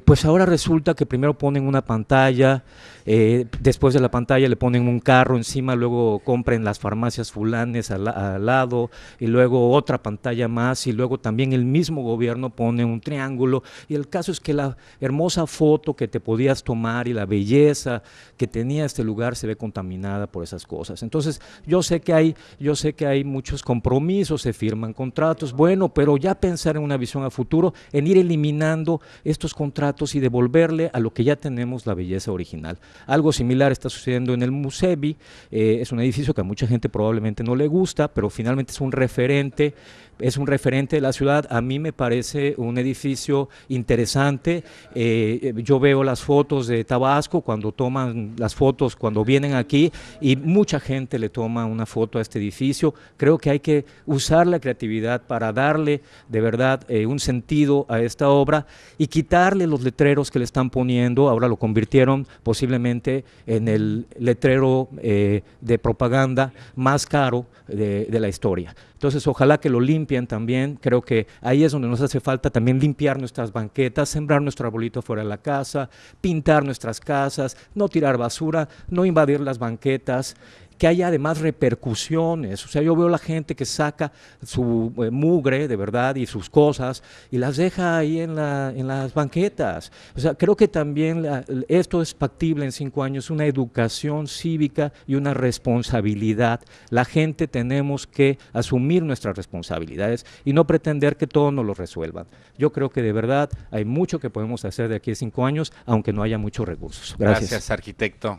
Pues ahora resulta que primero ponen una pantalla, después de la pantalla le ponen un carro encima, luego compren las farmacias fulanes al lado, y luego otra pantalla más, y luego también el mismo gobierno pone un triángulo, y el caso es que la hermosa foto que te podías tomar y la belleza que tenía este lugar se ve contaminada por esas cosas. Entonces yo sé que hay muchos compromisos, se firman contratos, bueno, pero ya pensar en una visión a futuro, en ir eliminando estos contratos y devolverle a lo que ya tenemos la belleza original. Algo similar está sucediendo en el Musevi. Es un edificio que a mucha gente probablemente no le gusta, pero finalmente es un referente es un referente de la ciudad. A mí me parece un edificio interesante. Yo veo las fotos de Tabasco, cuando toman las fotos, cuando vienen aquí, y mucha gente le toma una foto a este edificio. Creo que hay que usar la creatividad para darle de verdad un sentido a esta obra y quitarle los letreros que le están poniendo. Ahora lo convirtieron posiblemente en el letrero de propaganda más caro de la historia. Entonces, ojalá que lo limpien también. Creo que ahí es donde nos hace falta también limpiar nuestras banquetas, sembrar nuestro arbolito fuera de la casa, pintar nuestras casas, no tirar basura, no invadir las banquetas, que haya además repercusiones. O sea, yo veo la gente que saca su mugre, de verdad, y sus cosas, y las deja ahí en las banquetas. O sea, creo que también esto es factible en 5 años, una educación cívica y una responsabilidad. La gente tenemos que asumir nuestras responsabilidades y no pretender que todo nos lo resuelvan. Yo creo que de verdad hay mucho que podemos hacer de aquí a 5 años, aunque no haya muchos recursos. Gracias. Gracias, arquitecto.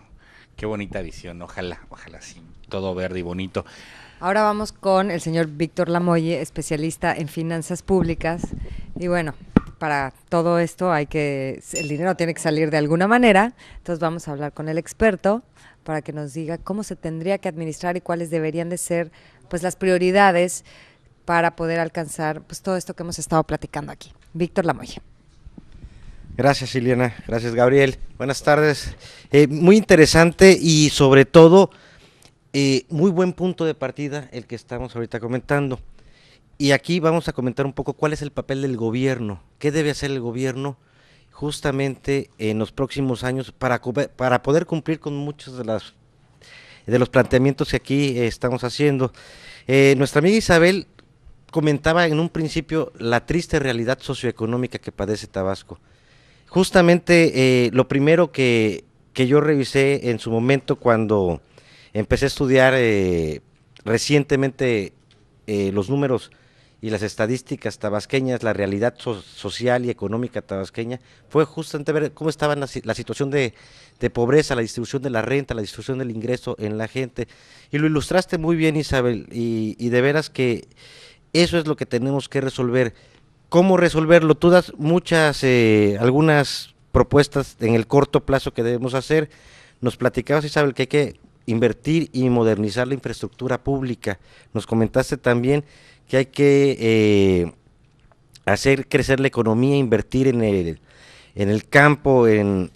Qué bonita visión, ojalá sí, todo verde y bonito. Ahora vamos con el señor Víctor Lamoye, especialista en finanzas públicas. Y bueno, para todo esto el dinero tiene que salir de alguna manera, entonces vamos a hablar con el experto para que nos diga cómo se tendría que administrar y cuáles deberían de ser pues las prioridades para poder alcanzar pues todo esto que hemos estado platicando aquí. Víctor Lamoye. Gracias, Ileana. Gracias, Gabriel. Buenas tardes. Muy interesante y sobre todo muy buen punto de partida el que estamos ahorita comentando. Y aquí vamos a comentar un poco cuál es el papel del gobierno, qué debe hacer el gobierno justamente en los próximos años para poder cumplir con muchos de los planteamientos que aquí estamos haciendo. Nuestra amiga Isabel comentaba en un principio la triste realidad socioeconómica que padece Tabasco. Justamente lo primero que yo revisé en su momento cuando empecé a estudiar recientemente los números y las estadísticas tabasqueñas, la realidad social y económica tabasqueña, fue justamente ver cómo estaba la situación de pobreza, la distribución de la renta, la distribución del ingreso en la gente. Y lo ilustraste muy bien, Isabel, y de veras que eso es lo que tenemos que resolver. ¿Cómo resolverlo? Tú das algunas propuestas en el corto plazo que debemos hacer. Nos platicabas, Isabel, que hay que invertir y modernizar la infraestructura pública. Nos comentaste también que hay que hacer crecer la economía, invertir en el campo, en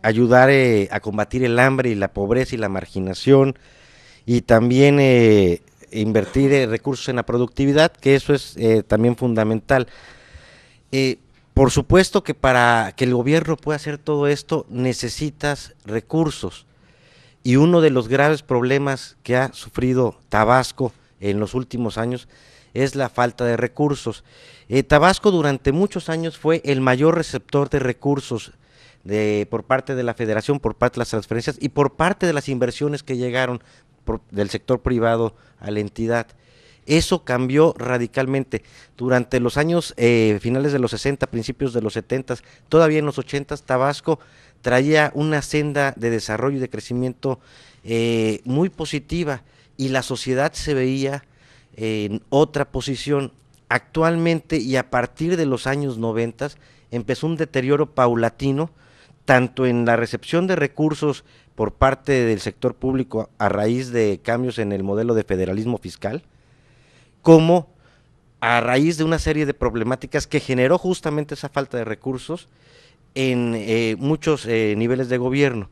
ayudar a combatir el hambre y la pobreza y la marginación, y también invertir recursos en la productividad, que eso es también fundamental. Por supuesto que para que el gobierno pueda hacer todo esto necesitas recursos, y uno de los graves problemas que ha sufrido Tabasco en los últimos años es la falta de recursos. Tabasco durante muchos años fue el mayor receptor de recursos por parte de la federación, por parte de las transferencias y por parte de las inversiones que llegaron del sector privado a la entidad. Eso cambió radicalmente durante los años finales de los 60, principios de los 70, todavía en los 80, Tabasco traía una senda de desarrollo y de crecimiento muy positiva, y la sociedad se veía en otra posición. Actualmente, y a partir de los años 90, empezó un deterioro paulatino, tanto en la recepción de recursos por parte del sector público a raíz de cambios en el modelo de federalismo fiscal, como a raíz de una serie de problemáticas que generó justamente esa falta de recursos en muchos niveles de gobierno,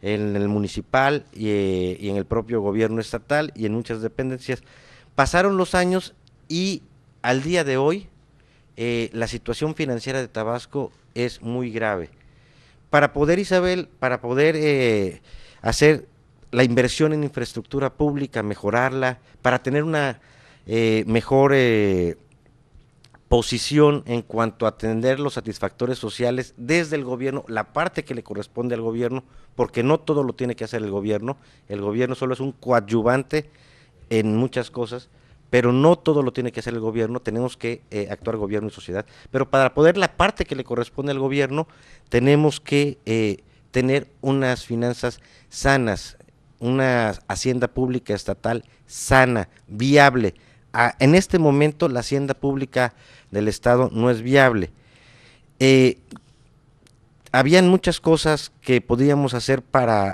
en el municipal y en el propio gobierno estatal y en muchas dependencias. Pasaron los años y al día de hoy la situación financiera de Tabasco es muy grave. Para poder, Isabel, hacer la inversión en infraestructura pública, mejorarla, para tener una mejor posición en cuanto a atender los satisfactores sociales desde el gobierno, la parte que le corresponde al gobierno, porque no todo lo tiene que hacer el gobierno solo es un coadyuvante en muchas cosas, pero no todo lo tiene que hacer el gobierno, tenemos que actuar gobierno y sociedad, pero para poder la parte que le corresponde al gobierno, tenemos que tener unas finanzas sanas, una hacienda pública estatal sana, viable, en este momento la hacienda pública del Estado no es viable. Habían muchas cosas que podíamos hacer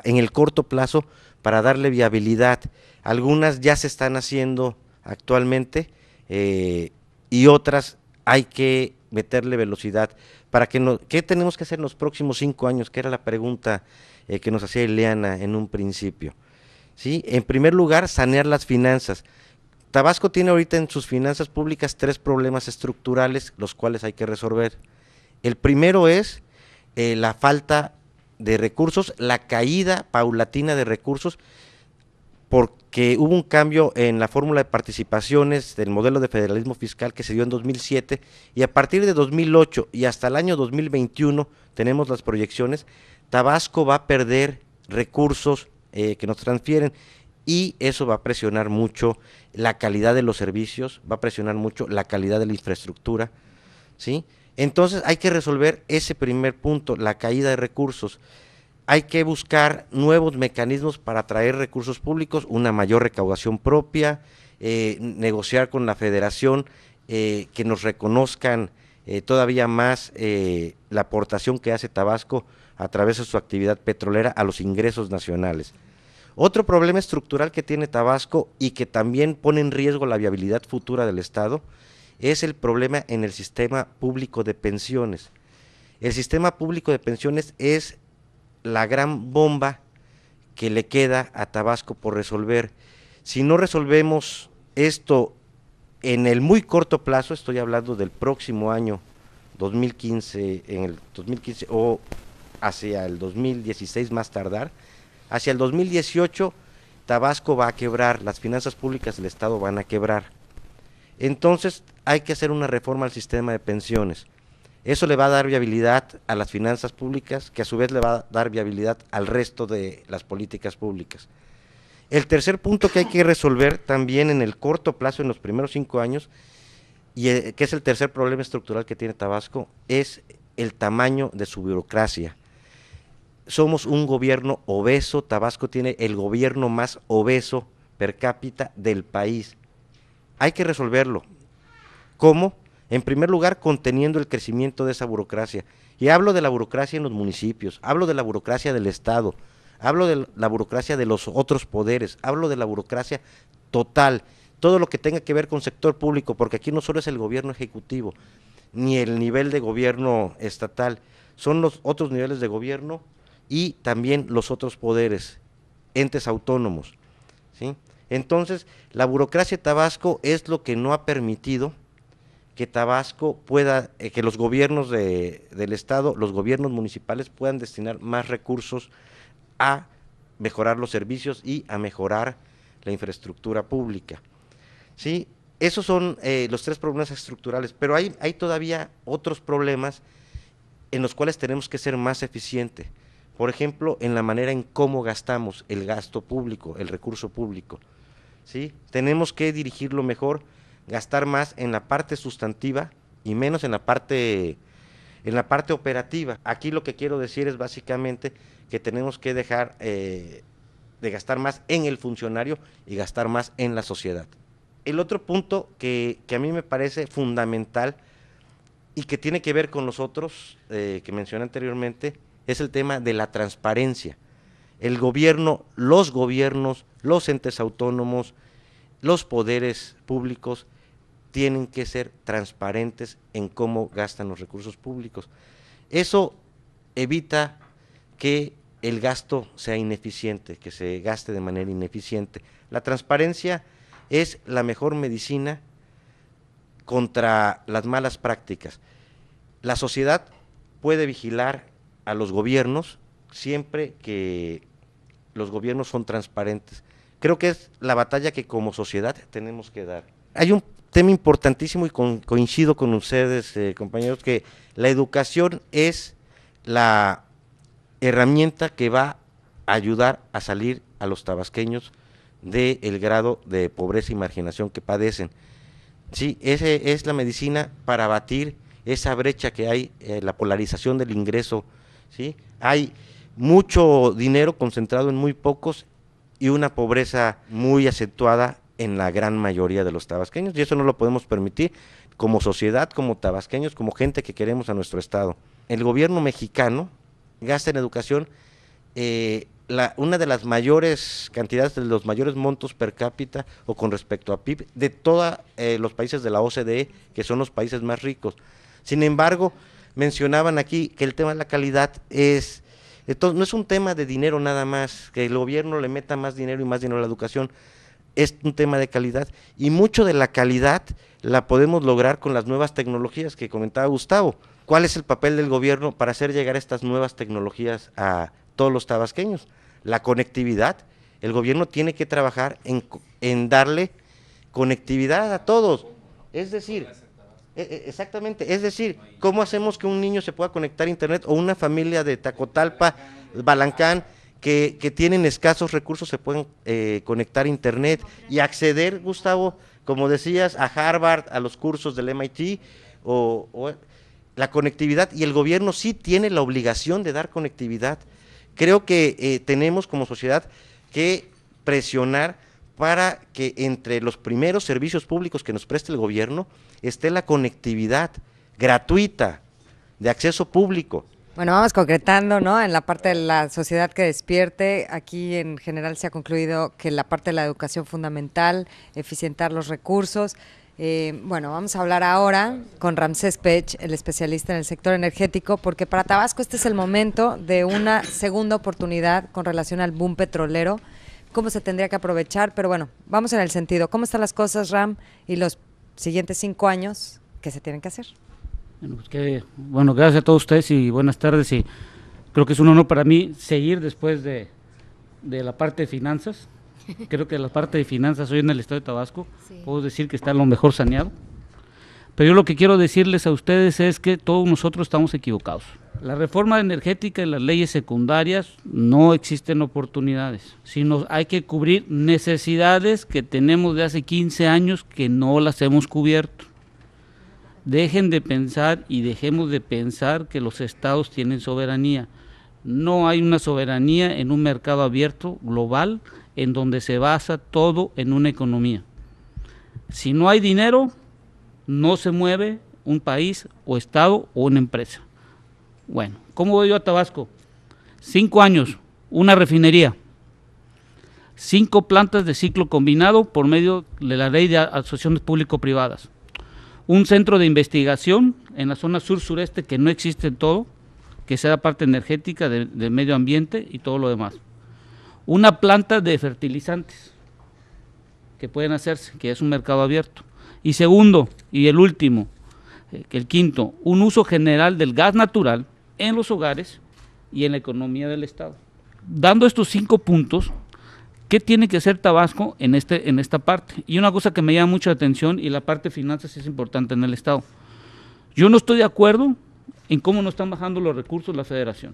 en el corto plazo para darle viabilidad. Algunas ya se están haciendo actualmente y otras hay que meterle velocidad. ¿Qué tenemos que hacer en los próximos 5 años? Que era la pregunta que nos hacía Ileana en un principio. ¿Sí? En primer lugar, sanear las finanzas. Tabasco tiene ahorita en sus finanzas públicas 3 problemas estructurales, los cuales hay que resolver. El primero es la falta de recursos, la caída paulatina de recursos, porque hubo un cambio en la fórmula de participaciones del modelo de federalismo fiscal que se dio en 2007, y a partir de 2008 y hasta el año 2021, tenemos las proyecciones, Tabasco va a perder recursos que nos transfieren, y eso va a presionar mucho la calidad de los servicios, va a presionar mucho la calidad de la infraestructura, ¿sí? Entonces hay que resolver ese primer punto, la caída de recursos. Hay que buscar nuevos mecanismos para atraer recursos públicos, una mayor recaudación propia, negociar con la federación, que nos reconozcan todavía más la aportación que hace Tabasco a través de su actividad petrolera a los ingresos nacionales. Otro problema estructural que tiene Tabasco y que también pone en riesgo la viabilidad futura del Estado es el problema en el sistema público de pensiones. El sistema público de pensiones es la gran bomba que le queda a Tabasco por resolver. Si no resolvemos esto en el muy corto plazo, estoy hablando del próximo año 2015, en el 2015 o hacia el 2016 más tardar, hacia el 2018 Tabasco va a quebrar, las finanzas públicas del Estado van a quebrar. Entonces hay que hacer una reforma al sistema de pensiones. Eso le va a dar viabilidad a las finanzas públicas, que a su vez le va a dar viabilidad al resto de las políticas públicas. El tercer punto que hay que resolver también en el corto plazo, en los primeros 5 años, y que es el tercer problema estructural que tiene Tabasco, es el tamaño de su burocracia. Somos un gobierno obeso, Tabasco tiene el gobierno más obeso per cápita del país. Hay que resolverlo. ¿Cómo? En primer lugar, conteniendo el crecimiento de esa burocracia. Y hablo de la burocracia en los municipios, hablo de la burocracia del Estado, hablo de la burocracia de los otros poderes, hablo de la burocracia total, todo lo que tenga que ver con sector público, porque aquí no solo es el gobierno ejecutivo, ni el nivel de gobierno estatal, son los otros niveles de gobierno y también los otros poderes, entes autónomos, ¿sí? Entonces, la burocracia de Tabasco es lo que no ha permitido que Tabasco pueda, que los gobiernos del Estado, los gobiernos municipales puedan destinar más recursos a mejorar los servicios y a mejorar la infraestructura pública. ¿Sí? Esos son los 3 problemas estructurales, pero hay todavía otros problemas en los cuales tenemos que ser más eficientes. Por ejemplo, en la manera en cómo gastamos el gasto público, el recurso público. ¿Sí? Tenemos que dirigirlo mejor, gastar más en la parte sustantiva y menos en la parte operativa. Aquí lo que quiero decir es básicamente que tenemos que dejar de gastar más en el funcionario y gastar más en la sociedad. El otro punto que a mí me parece fundamental y que tiene que ver con los otros que mencioné anteriormente es el tema de la transparencia. El gobierno, los gobiernos, los entes autónomos, los poderes públicos tienen que ser transparentes en cómo gastan los recursos públicos. Eso evita que el gasto sea ineficiente, que se gaste de manera ineficiente. La transparencia es la mejor medicina contra las malas prácticas. La sociedad puede vigilar a los gobiernos siempre que los gobiernos son transparentes. Creo que es la batalla que como sociedad tenemos que dar. Hay un tema importantísimo y coincido con ustedes, compañeros, que la educación es la herramienta que va a ayudar a salir a los tabasqueños del grado de pobreza y marginación que padecen. Sí, esa es la medicina para abatir esa brecha que hay, la polarización del ingreso, ¿sí? Hay mucho dinero concentrado en muy pocos y una pobreza muy acentuada en la gran mayoría de los tabasqueños, y eso no lo podemos permitir como sociedad, como tabasqueños, como gente que queremos a nuestro estado. El gobierno mexicano gasta en educación una de las mayores cantidades, de los mayores montos per cápita o con respecto a PIB de todos los países de la OCDE, que son los países más ricos. Sin embargo, mencionaban aquí que el tema de la calidad entonces, no es un tema de dinero nada más, que el gobierno le meta más dinero y más dinero a la educación, es un tema de calidad, y mucho de la calidad la podemos lograr con las nuevas tecnologías que comentaba Gustavo. ¿Cuál es el papel del gobierno para hacer llegar estas nuevas tecnologías a todos los tabasqueños? La conectividad. El gobierno tiene que trabajar en darle conectividad a todos, es decir, exactamente, es decir, ¿cómo hacemos que un niño se pueda conectar a internet, o una familia de Tacotalpa, Balancán, que tienen escasos recursos se pueden conectar a internet y acceder, Gustavo, como decías, a Harvard, a los cursos del MIT, o la conectividad? Y el gobierno sí tiene la obligación de dar conectividad. Creo que tenemos como sociedad que presionar para que entre los primeros servicios públicos que nos preste el gobierno esté la conectividad gratuita, de acceso público. Bueno, vamos concretando, ¿no? En la parte de la sociedad que despierte, aquí en general se ha concluido que la parte de la educación fundamental, eficientar los recursos. Bueno, vamos a hablar ahora con Ramsés Pech, el especialista en el sector energético, porque para Tabasco este es el momento de una segunda oportunidad con relación al boom petrolero. ¿Cómo se tendría que aprovechar? Pero bueno, vamos en el sentido. ¿Cómo están las cosas, Ram, y los siguientes 5 años que se tienen que hacer? Bueno, gracias a todos ustedes y buenas tardes. Y creo que es un honor para mí seguir después de la parte de finanzas. Creo que la parte de finanzas hoy en el estado de Tabasco, puedo decir que está lo mejor saneado. Pero yo lo que quiero decirles a ustedes es que todos nosotros estamos equivocados. La reforma energética y las leyes secundarias no existen oportunidades, sino hay que cubrir necesidades que tenemos de hace 15 años que no las hemos cubierto. Dejen de pensar y dejemos de pensar que los estados tienen soberanía. No hay una soberanía en un mercado abierto global en donde se basa todo en una economía. Si no hay dinero, no se mueve un país o estado o una empresa. Bueno, ¿cómo voy yo a Tabasco? 5 años, una refinería, 5 plantas de ciclo combinado por medio de la ley de asociaciones público-privadas, un centro de investigación en la zona sur-sureste que no existe en todo, que sea parte energética, de medio ambiente y todo lo demás. Una planta de fertilizantes que pueden hacerse, que es un mercado abierto. Y segundo, y el último, el quinto, un uso general del gas natural en los hogares y en la economía del estado. Dando estos 5 puntos, ¿qué tiene que hacer Tabasco en esta parte? Y una cosa que me llama mucho la atención, y la parte de finanzas es importante en el estado. Yo no estoy de acuerdo en cómo nos están bajando los recursos la federación.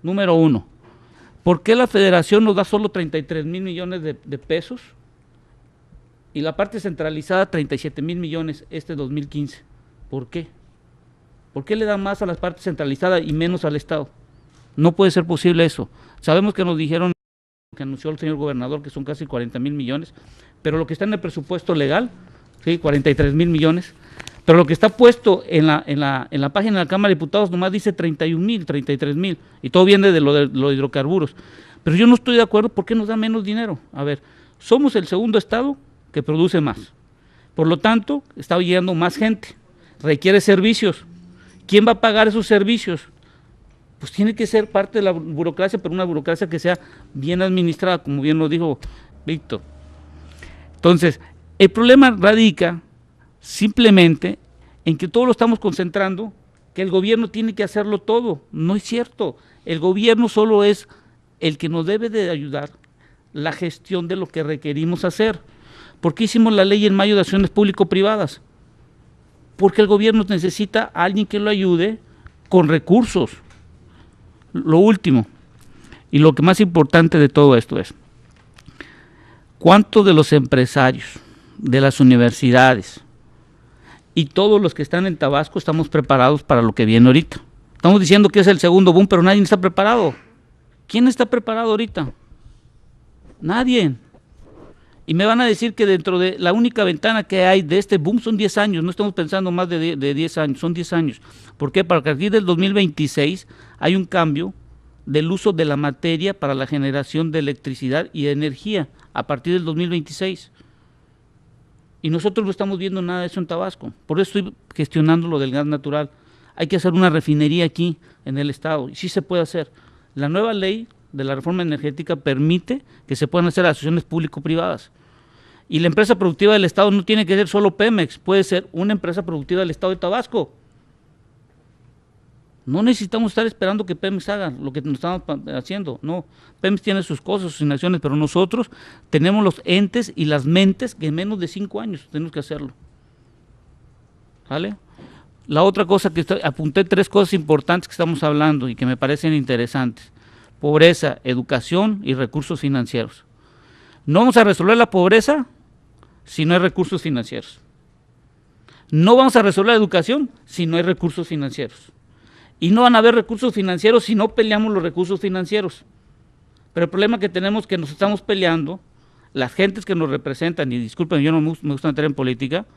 Número 1, ¿por qué la federación nos da solo 33 mil millones de pesos y la parte centralizada 37 mil millones 2015? ¿Por qué? ¿Por qué le dan más a la parte centralizada y menos al estado? No puede ser posible eso. Sabemos que nos dijeron, que anunció el señor gobernador, que son casi 40 mil millones, pero lo que está en el presupuesto legal, sí, 43 mil millones, pero lo que está puesto en la página de la Cámara de Diputados nomás dice 31 mil, 33 mil, y todo viene de los hidrocarburos. Pero yo no estoy de acuerdo, ¿por qué nos da menos dinero? A ver, somos el segundo estado que produce más, por lo tanto, está llegando más gente, requiere servicios. ¿Quién va a pagar esos servicios? Pues tiene que ser parte de la burocracia, pero una burocracia que sea bien administrada, como bien lo dijo Víctor. Entonces, el problema radica simplemente en que todo lo estamos concentrando, que el gobierno tiene que hacerlo todo. No es cierto. El gobierno solo es el que nos debe de ayudar la gestión de lo que requerimos hacer. ¿Por qué hicimos la ley en mayo de acciones público-privadas? Porque el gobierno necesita a alguien que lo ayude con recursos. Lo último, y lo que más importante de todo esto es, ¿cuántos de los empresarios, de las universidades y todos los que están en Tabasco estamos preparados para lo que viene ahorita? Estamos diciendo que es el segundo boom, pero nadie está preparado. ¿Quién está preparado ahorita? Nadie. Y me van a decir que dentro de la única ventana que hay de este boom son 10 años, no estamos pensando más de 10 años, son 10 años. ¿Por qué? Para que a partir del 2026 hay un cambio del uso de la materia para la generación de electricidad y de energía a partir del 2026. Y nosotros no estamos viendo nada de eso en Tabasco, por eso estoy gestionando lo del gas natural. Hay que hacer una refinería aquí en el estado, y sí se puede hacer. La nueva ley de la reforma energética permite que se puedan hacer asociaciones público-privadas. Y la empresa productiva del estado no tiene que ser solo Pemex, puede ser una empresa productiva del estado de Tabasco. No necesitamos estar esperando que Pemex haga lo que nos estamos haciendo, no. Pemex tiene sus cosas, sus asignaciones, pero nosotros tenemos los entes y las mentes que en menos de 5 años tenemos que hacerlo. ¿Vale? La otra cosa que apunté 3 cosas importantes que estamos hablando y que me parecen interesantes. Pobreza, educación y recursos financieros. No vamos a resolver la pobreza si no hay recursos financieros. No vamos a resolver la educación si no hay recursos financieros. Y no van a haber recursos financieros si no peleamos los recursos financieros. Pero el problema que tenemos es que nos estamos peleando, las gentes que nos representan, y disculpen, yo no me gusta entrar en política,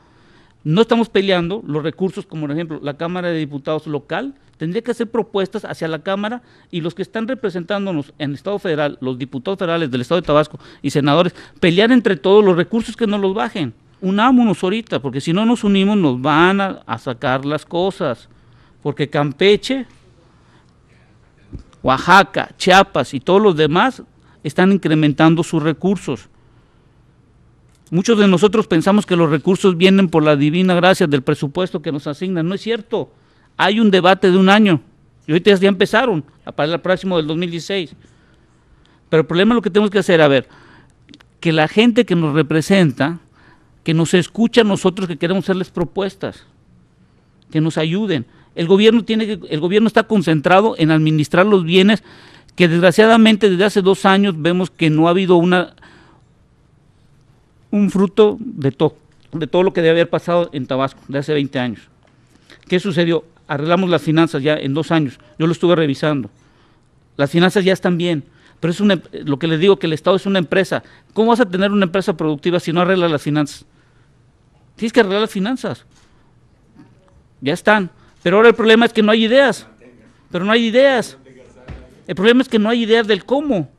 no estamos peleando los recursos, como por ejemplo la Cámara de Diputados local, tendría que hacer propuestas hacia la Cámara, y los que están representándonos en el Estado Federal, los diputados federales del Estado de Tabasco y senadores, pelear entre todos los recursos que nos los bajen. Unámonos ahorita, porque si no nos unimos nos van a sacar las cosas. Porque Campeche, Oaxaca, Chiapas y todos los demás están incrementando sus recursos. Muchos de nosotros pensamos que los recursos vienen por la divina gracia del presupuesto que nos asignan. No es cierto. Hay un debate de 1 año y ahorita ya empezaron para el próximo del 2016. Pero el problema es lo que tenemos que hacer, que la gente que nos representa, que nos escucha a nosotros que queremos hacerles propuestas, que nos ayuden. El gobierno está concentrado en administrar los bienes que desgraciadamente desde hace 2 años vemos que no ha habido un fruto de todo lo que debe haber pasado en Tabasco de hace 20 años. ¿Qué sucedió? Arreglamos las finanzas ya en 2 años, yo lo estuve revisando. Las finanzas ya están bien, pero es lo que les digo, que el Estado es una empresa. ¿Cómo vas a tener una empresa productiva si no arreglas las finanzas? Tienes que arreglar las finanzas. Ya están. Pero ahora el problema es que no hay ideas. Pero no hay ideas. El problema es que no hay ideas del cómo.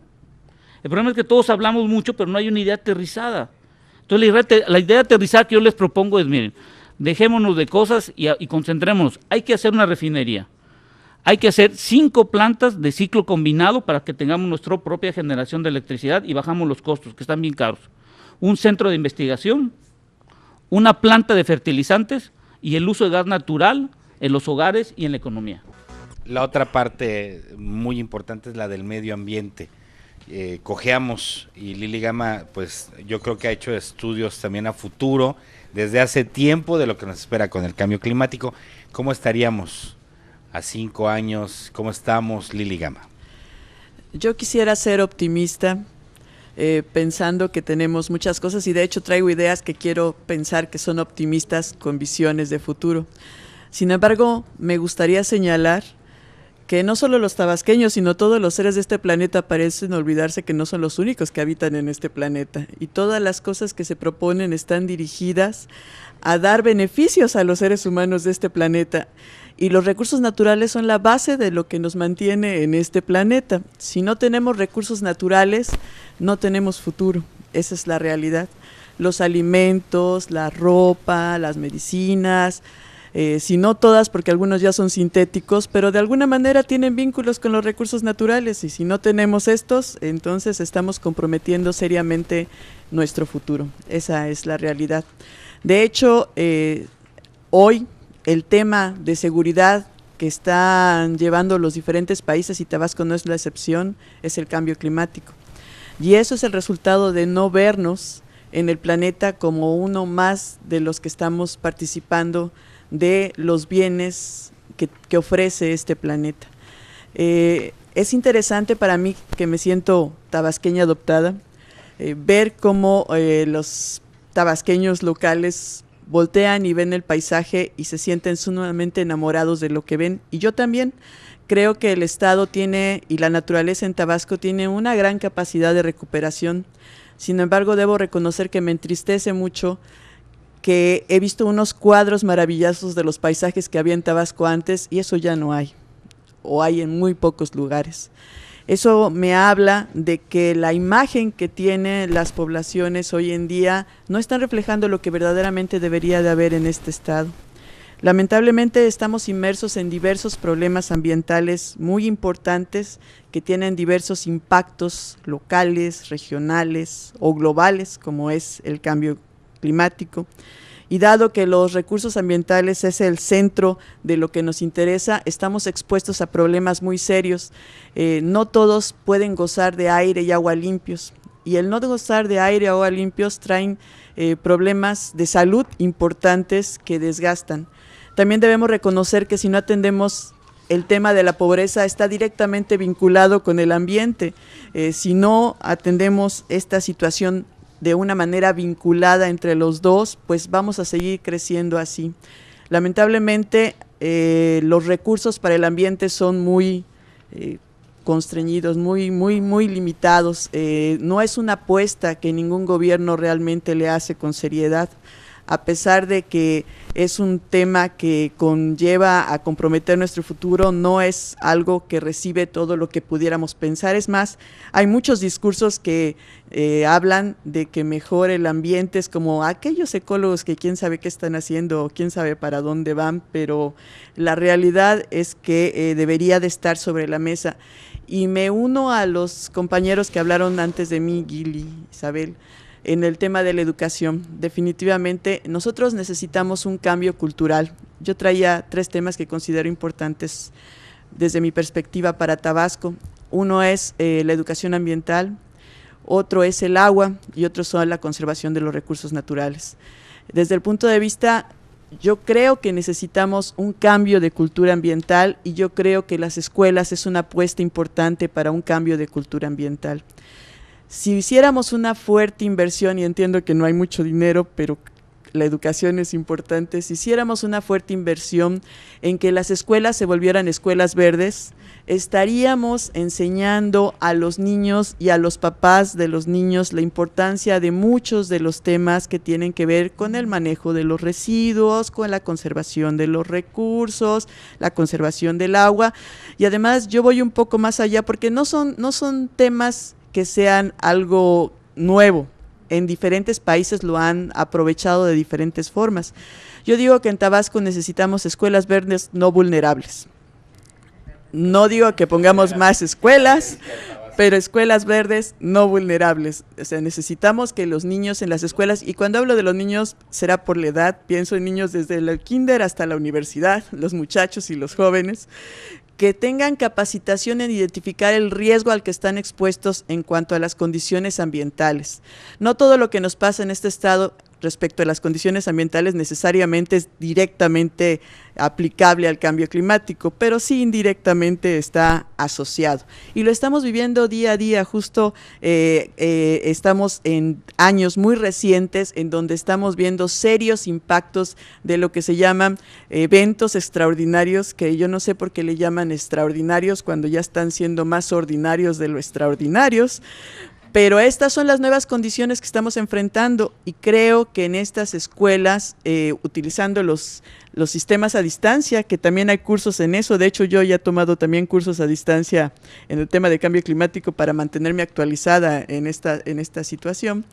El problema es que todos hablamos mucho, pero no hay una idea aterrizada. Entonces la idea aterrizada que yo les propongo es, miren, dejémonos de cosas y concentrémonos. Hay que hacer una refinería. Hay que hacer 5 plantas de ciclo combinado para que tengamos nuestra propia generación de electricidad y bajamos los costos, que están bien caros. Un centro de investigación, una planta de fertilizantes y el uso de gas natural en los hogares y en la economía. La otra parte muy importante es la del medio ambiente. Cojeamos, y Lili Gama, pues yo creo que ha hecho estudios también a futuro, desde hace tiempo, de lo que nos espera con el cambio climático. ¿Cómo estaríamos a 5 años? ¿Cómo estamos, Lili Gama? Yo quisiera ser optimista, pensando que tenemos muchas cosas, y de hecho traigo ideas que quiero pensar que son optimistas con visiones de futuro. Sin embargo, me gustaría señalar que no solo los tabasqueños, sino todos los seres de este planeta parecen olvidarse que no son los únicos que habitan en este planeta, y todas las cosas que se proponen están dirigidas a dar beneficios a los seres humanos de este planeta, y los recursos naturales son la base de lo que nos mantiene en este planeta. Si no tenemos recursos naturales, no tenemos futuro, esa es la realidad. Los alimentos, la ropa, las medicinas, si no todas, porque algunos ya son sintéticos, pero de alguna manera tienen vínculos con los recursos naturales, y si no tenemos estos, entonces estamos comprometiendo seriamente nuestro futuro. Esa es la realidad. De hecho, hoy el tema de seguridad que están llevando los diferentes países, y Tabasco no es la excepción, es el cambio climático. Y eso es el resultado de no vernos en el planeta como uno más de los que estamos participando de los bienes que ofrece este planeta. Es interesante para mí, que me siento tabasqueña adoptada, ver cómo los tabasqueños locales voltean y ven el paisaje y se sienten sumamente enamorados de lo que ven, y yo también. Creo que el Estado tiene, y la naturaleza en Tabasco tiene una gran capacidad de recuperación Sin embargo, debo reconocer que me entristece mucho que he visto unos cuadros maravillosos de los paisajes que había en Tabasco antes y eso ya no hay, o hay en muy pocos lugares. Eso me habla de que la imagen que tienen las poblaciones hoy en día no están reflejando lo que verdaderamente debería de haber en este estado. Lamentablemente estamos inmersos en diversos problemas ambientales muy importantes que tienen diversos impactos locales, regionales o globales, como es el cambio climático. Y dado que los recursos ambientales es el centro de lo que nos interesa, estamos expuestos a problemas muy serios. No todos pueden gozar de aire y agua limpios, y el no gozar de aire y agua limpios traen problemas de salud importantes que desgastan. También debemos reconocer que si no atendemos el tema de la pobreza está directamente vinculado con el ambiente. Si no atendemos esta situación de una manera vinculada entre los dos, pues vamos a seguir creciendo así. Lamentablemente, los recursos para el ambiente son muy constreñidos, muy limitados. No es una apuesta que ningún gobierno realmente le hace con seriedad, a pesar de que es un tema que conlleva a comprometer nuestro futuro, no es algo que recibe todo lo que pudiéramos pensar. Es más, hay muchos discursos que hablan de que mejore el ambiente, es como aquellos ecólogos que quién sabe qué están haciendo o quién sabe para dónde van, pero la realidad es que debería de estar sobre la mesa. Y me uno a los compañeros que hablaron antes de mí, Gil y Isabel, en el tema de la educación. Definitivamente nosotros necesitamos un cambio cultural. Yo traía 3 temas que considero importantes desde mi perspectiva para Tabasco. Uno es la educación ambiental, otro es el agua y otro son la conservación de los recursos naturales. Desde el punto de vista, yo creo que necesitamos un cambio de cultura ambiental y yo creo que las escuelas es una apuesta importante para un cambio de cultura ambiental. Si hiciéramos una fuerte inversión, y entiendo que no hay mucho dinero, pero la educación es importante, si hiciéramos una fuerte inversión en que las escuelas se volvieran escuelas verdes, estaríamos enseñando a los niños y a los papás de los niños la importancia de muchos de los temas que tienen que ver con el manejo de los residuos, con la conservación de los recursos, la conservación del agua, y además yo voy un poco más allá porque no son temas que sean algo nuevo. En diferentes países lo han aprovechado de diferentes formas. Yo digo que en Tabasco necesitamos escuelas verdes no vulnerables. No digo que pongamos más escuelas, pero escuelas verdes no vulnerables. O sea, necesitamos que los niños en las escuelas, y cuando hablo de los niños será por la edad, pienso en niños desde el kinder hasta la universidad, los muchachos y los jóvenes, que tengan capacitación en identificar el riesgo al que están expuestos en cuanto a las condiciones ambientales. No todo lo que nos pasa en este estado respecto a las condiciones ambientales necesariamente es directamente aplicable al cambio climático, pero sí indirectamente está asociado. Y lo estamos viviendo día a día, justo estamos en años muy recientes en donde estamos viendo serios impactos de lo que se llaman eventos extraordinarios, que yo no sé por qué le llaman extraordinarios cuando ya están siendo más ordinarios de lo extraordinarios. Pero estas son las nuevas condiciones que estamos enfrentando y creo que en estas escuelas, utilizando los sistemas a distancia, que también hay cursos en eso, de hecho yo ya he tomado también cursos a distancia en el tema de cambio climático para mantenerme actualizada en esta situación,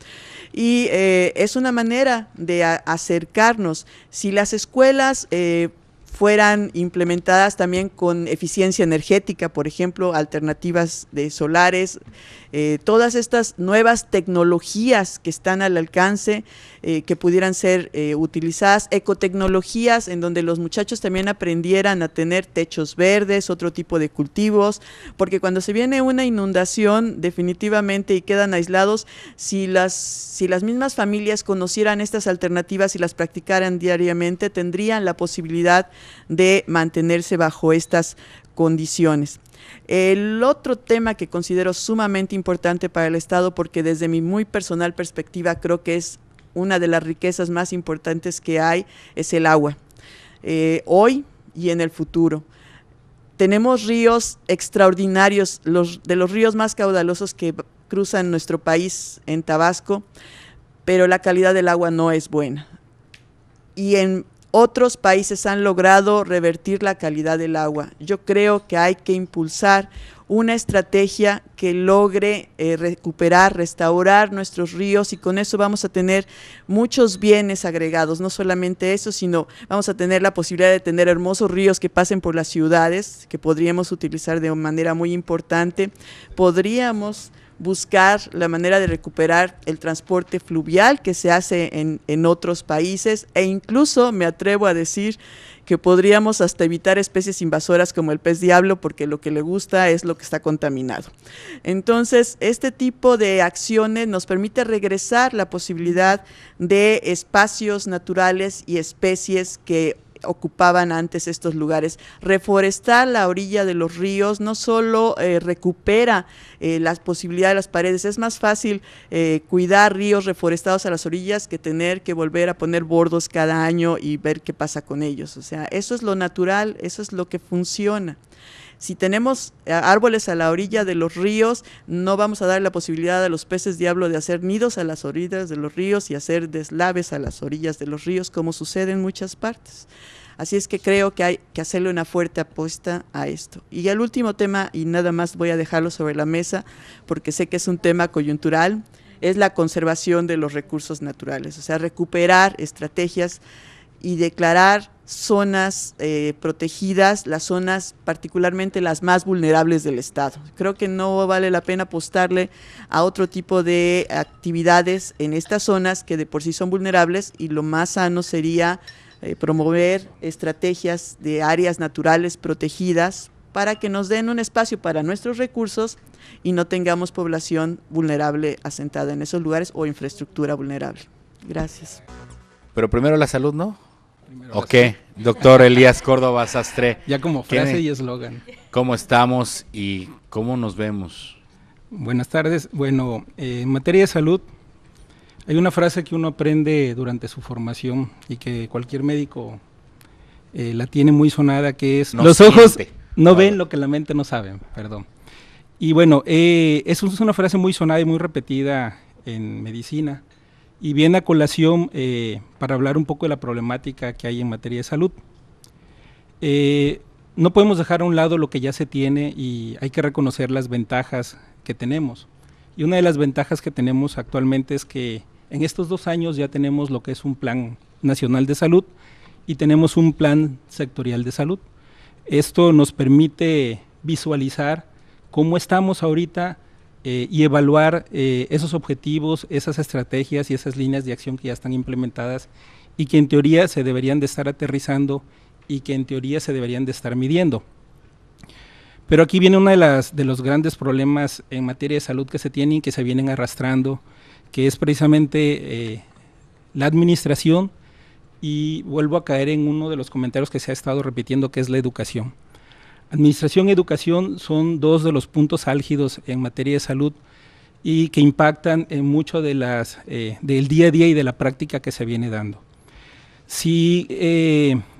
y es una manera de acercarnos. Si las escuelas fueran implementadas también con eficiencia energética, por ejemplo, alternativas de solares, todas estas nuevas tecnologías que están al alcance, que pudieran ser utilizadas, ecotecnologías en donde los muchachos también aprendieran a tener techos verdes, otro tipo de cultivos, porque cuando se viene una inundación definitivamente y quedan aislados, si las mismas familias conocieran estas alternativas y las practicaran diariamente, tendrían la posibilidad de mantenerse bajo estas condiciones. El otro tema que considero sumamente importante para el Estado, porque desde mi muy personal perspectiva creo que es una de las riquezas más importantes que hay, es el agua. Hoy y en el futuro. Tenemos ríos extraordinarios, de los ríos más caudalosos que cruzan nuestro país en Tabasco, pero la calidad del agua no es buena. Y en otros países han logrado revertir la calidad del agua. Yo creo que hay que impulsar una estrategia que logre recuperar, restaurar nuestros ríos, y con eso vamos a tener muchos bienes agregados, no solamente eso, sino vamos a tener la posibilidad de tener hermosos ríos que pasen por las ciudades, que podríamos utilizar de manera muy importante. Podríamos buscar la manera de recuperar el transporte fluvial que se hace en otros países, e incluso me atrevo a decir que podríamos hasta evitar especies invasoras como el pez diablo, porque lo que le gusta es lo que está contaminado. Entonces, este tipo de acciones nos permite regresar la posibilidad de espacios naturales y especies que ocupaban antes estos lugares. Reforestar la orilla de los ríos no solo recupera las posibilidades de las paredes, es más fácil cuidar ríos reforestados a las orillas que tener que volver a poner bordos cada año y ver qué pasa con ellos. O sea, eso es lo natural, eso es lo que funciona. Si tenemos árboles a la orilla de los ríos, no vamos a dar la posibilidad a los peces diablo de hacer nidos a las orillas de los ríos y hacer deslaves a las orillas de los ríos, como sucede en muchas partes. Así es que creo que hay que hacerle una fuerte apuesta a esto. Y el último tema, y nada más voy a dejarlo sobre la mesa, porque sé que es un tema coyuntural, es la conservación de los recursos naturales, o sea, recuperar estrategias y declarar zonas protegidas, las zonas particularmente las más vulnerables del Estado. Creo que no vale la pena apostarle a otro tipo de actividades en estas zonas que de por sí son vulnerables, y lo más sano sería promover estrategias de áreas naturales protegidas para que nos den un espacio para nuestros recursos y no tengamos población vulnerable asentada en esos lugares o infraestructura vulnerable. Gracias. Pero primero la salud, ¿no? Ok, doctor Elías Córdoba Sastre. Ya como frase y eslogan. ¿Cómo estamos y cómo nos vemos? Buenas tardes. Bueno, en materia de salud, hay una frase que uno aprende durante su formación y que cualquier médico la tiene muy sonada, que es: los ojos no ven lo que la mente no sabe, perdón. Y bueno, es una frase muy sonada y muy repetida en medicina, y viene a colación para hablar un poco de la problemática que hay en materia de salud. No podemos dejar a un lado lo que ya se tiene y hay que reconocer las ventajas que tenemos. Y una de las ventajas que tenemos actualmente es que en estos 2 años ya tenemos lo que es un plan nacional de salud y tenemos un plan sectorial de salud. Esto nos permite visualizar cómo estamos ahorita y evaluar esos objetivos, esas estrategias y esas líneas de acción que ya están implementadas y que en teoría se deberían de estar aterrizando y que en teoría se deberían de estar midiendo. Pero aquí viene uno de los grandes problemas en materia de salud que se tienen y que se vienen arrastrando, que es precisamente la administración, y vuelvo a caer en uno de los comentarios que se ha estado repitiendo, que es la educación. Administración y educación son 2 de los puntos álgidos en materia de salud y que impactan en mucho de del día a día y de la práctica que se viene dando. Si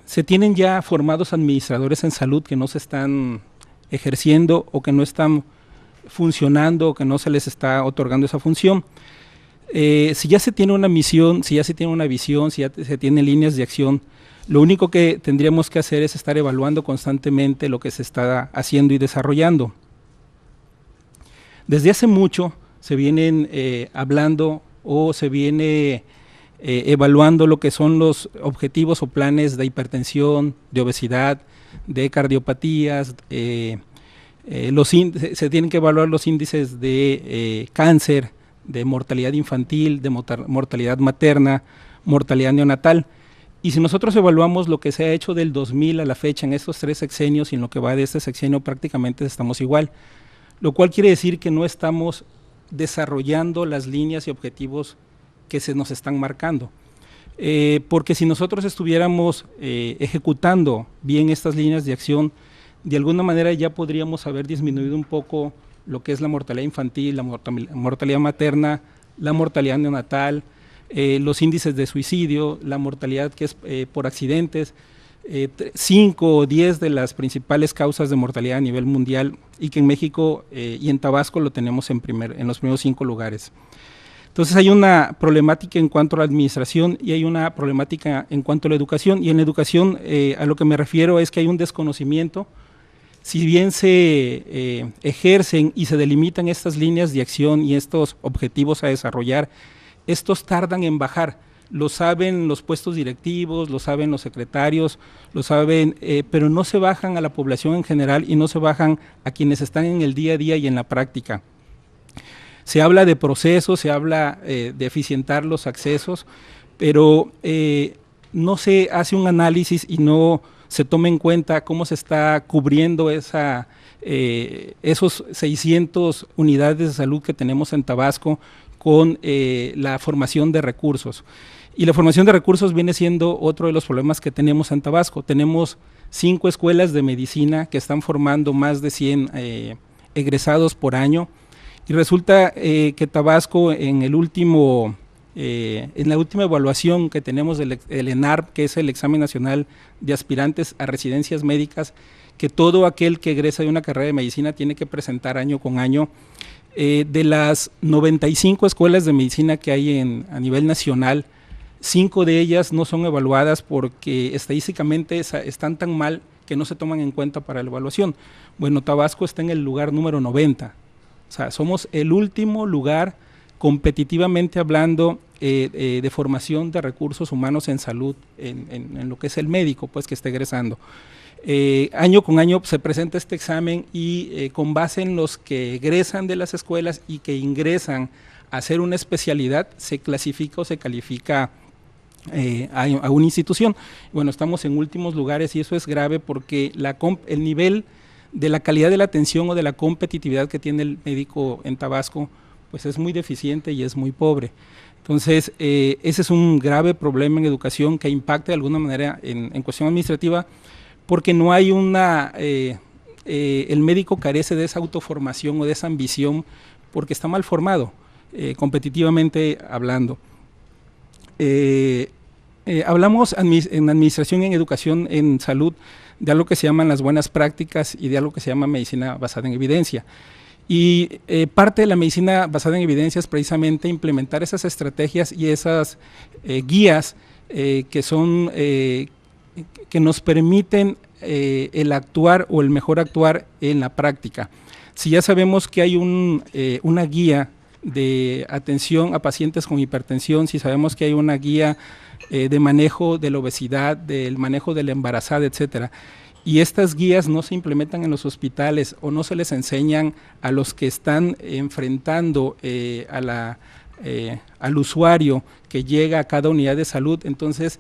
se tienen ya formados administradores en salud que no se están ejerciendo o que no están funcionando o que no se les está otorgando esa función, si ya se tiene una misión, si ya se tiene una visión, si ya se tienen líneas de acción, lo único que tendríamos que hacer es estar evaluando constantemente lo que se está haciendo y desarrollando. Desde hace mucho se vienen hablando o se viene evaluando lo que son los objetivos o planes de hipertensión, de obesidad, de cardiopatías, se tienen que evaluar los índices de cáncer, de mortalidad infantil, de mortalidad materna, mortalidad neonatal. Y si nosotros evaluamos lo que se ha hecho del 2000 a la fecha en estos 3 sexenios y en lo que va de este sexenio, prácticamente estamos igual, lo cual quiere decir que no estamos desarrollando las líneas y objetivos que se nos están marcando. Porque si nosotros estuviéramos ejecutando bien estas líneas de acción, de alguna manera ya podríamos haber disminuido un poco lo que es la mortalidad infantil, la mortalidad materna, la mortalidad neonatal, los índices de suicidio, la mortalidad que es por accidentes, 5 o 10 de las principales causas de mortalidad a nivel mundial, y que en México y en Tabasco lo tenemos en los primeros 5 lugares. Entonces hay una problemática en cuanto a la administración y hay una problemática en cuanto a la educación, y en la educación a lo que me refiero es que hay un desconocimiento. Si bien se ejercen y se delimitan estas líneas de acción y estos objetivos a desarrollar, estos tardan en bajar. Lo saben los puestos directivos, lo saben los secretarios, lo saben, pero no se bajan a la población en general y no se bajan a quienes están en el día a día y en la práctica. Se habla de procesos, se habla de eficientar los accesos, pero no se hace un análisis y no se toma en cuenta cómo se está cubriendo esos 600 unidades de salud que tenemos en Tabasco con la formación de recursos. Y la formación de recursos viene siendo otro de los problemas que tenemos en Tabasco. Tenemos 5 escuelas de medicina que están formando más de 100 egresados por año, y resulta que Tabasco en la última evaluación que tenemos del ENARP, que es el Examen Nacional de Aspirantes a Residencias Médicas, que todo aquel que egresa de una carrera de medicina tiene que presentar año con año, de las 95 escuelas de medicina que hay a nivel nacional, 5 de ellas no son evaluadas porque estadísticamente están tan mal que no se toman en cuenta para la evaluación. Bueno, Tabasco está en el lugar número 90, o sea, somos el último lugar competitivamente hablando de formación de recursos humanos en salud, en lo que es el médico, pues, que está egresando. Año con año se presenta este examen y con base en los que egresan de las escuelas y que ingresan a hacer una especialidad, se clasifica o se califica a una institución. Bueno, estamos en últimos lugares y eso es grave porque el nivel de la calidad de la atención o de la competitividad que tiene el médico en Tabasco pues es muy deficiente y es muy pobre. Entonces, ese es un grave problema en educación que impacta de alguna manera en cuestión administrativa, porque no hay el médico carece de esa autoformación o de esa ambición porque está mal formado, competitivamente hablando. Hablamos en administración y en educación en salud de algo que se llaman las buenas prácticas y de algo que se llama medicina basada en evidencia. Y parte de la medicina basada en evidencia es precisamente implementar esas estrategias y esas guías que nos permiten el actuar o el mejor actuar en la práctica. Si ya sabemos que hay una guía de atención a pacientes con hipertensión, si sabemos que hay una guía de manejo de la obesidad, del manejo de la embarazada, etcétera, y estas guías no se implementan en los hospitales o no se les enseñan a los que están enfrentando al usuario que llega a cada unidad de salud, entonces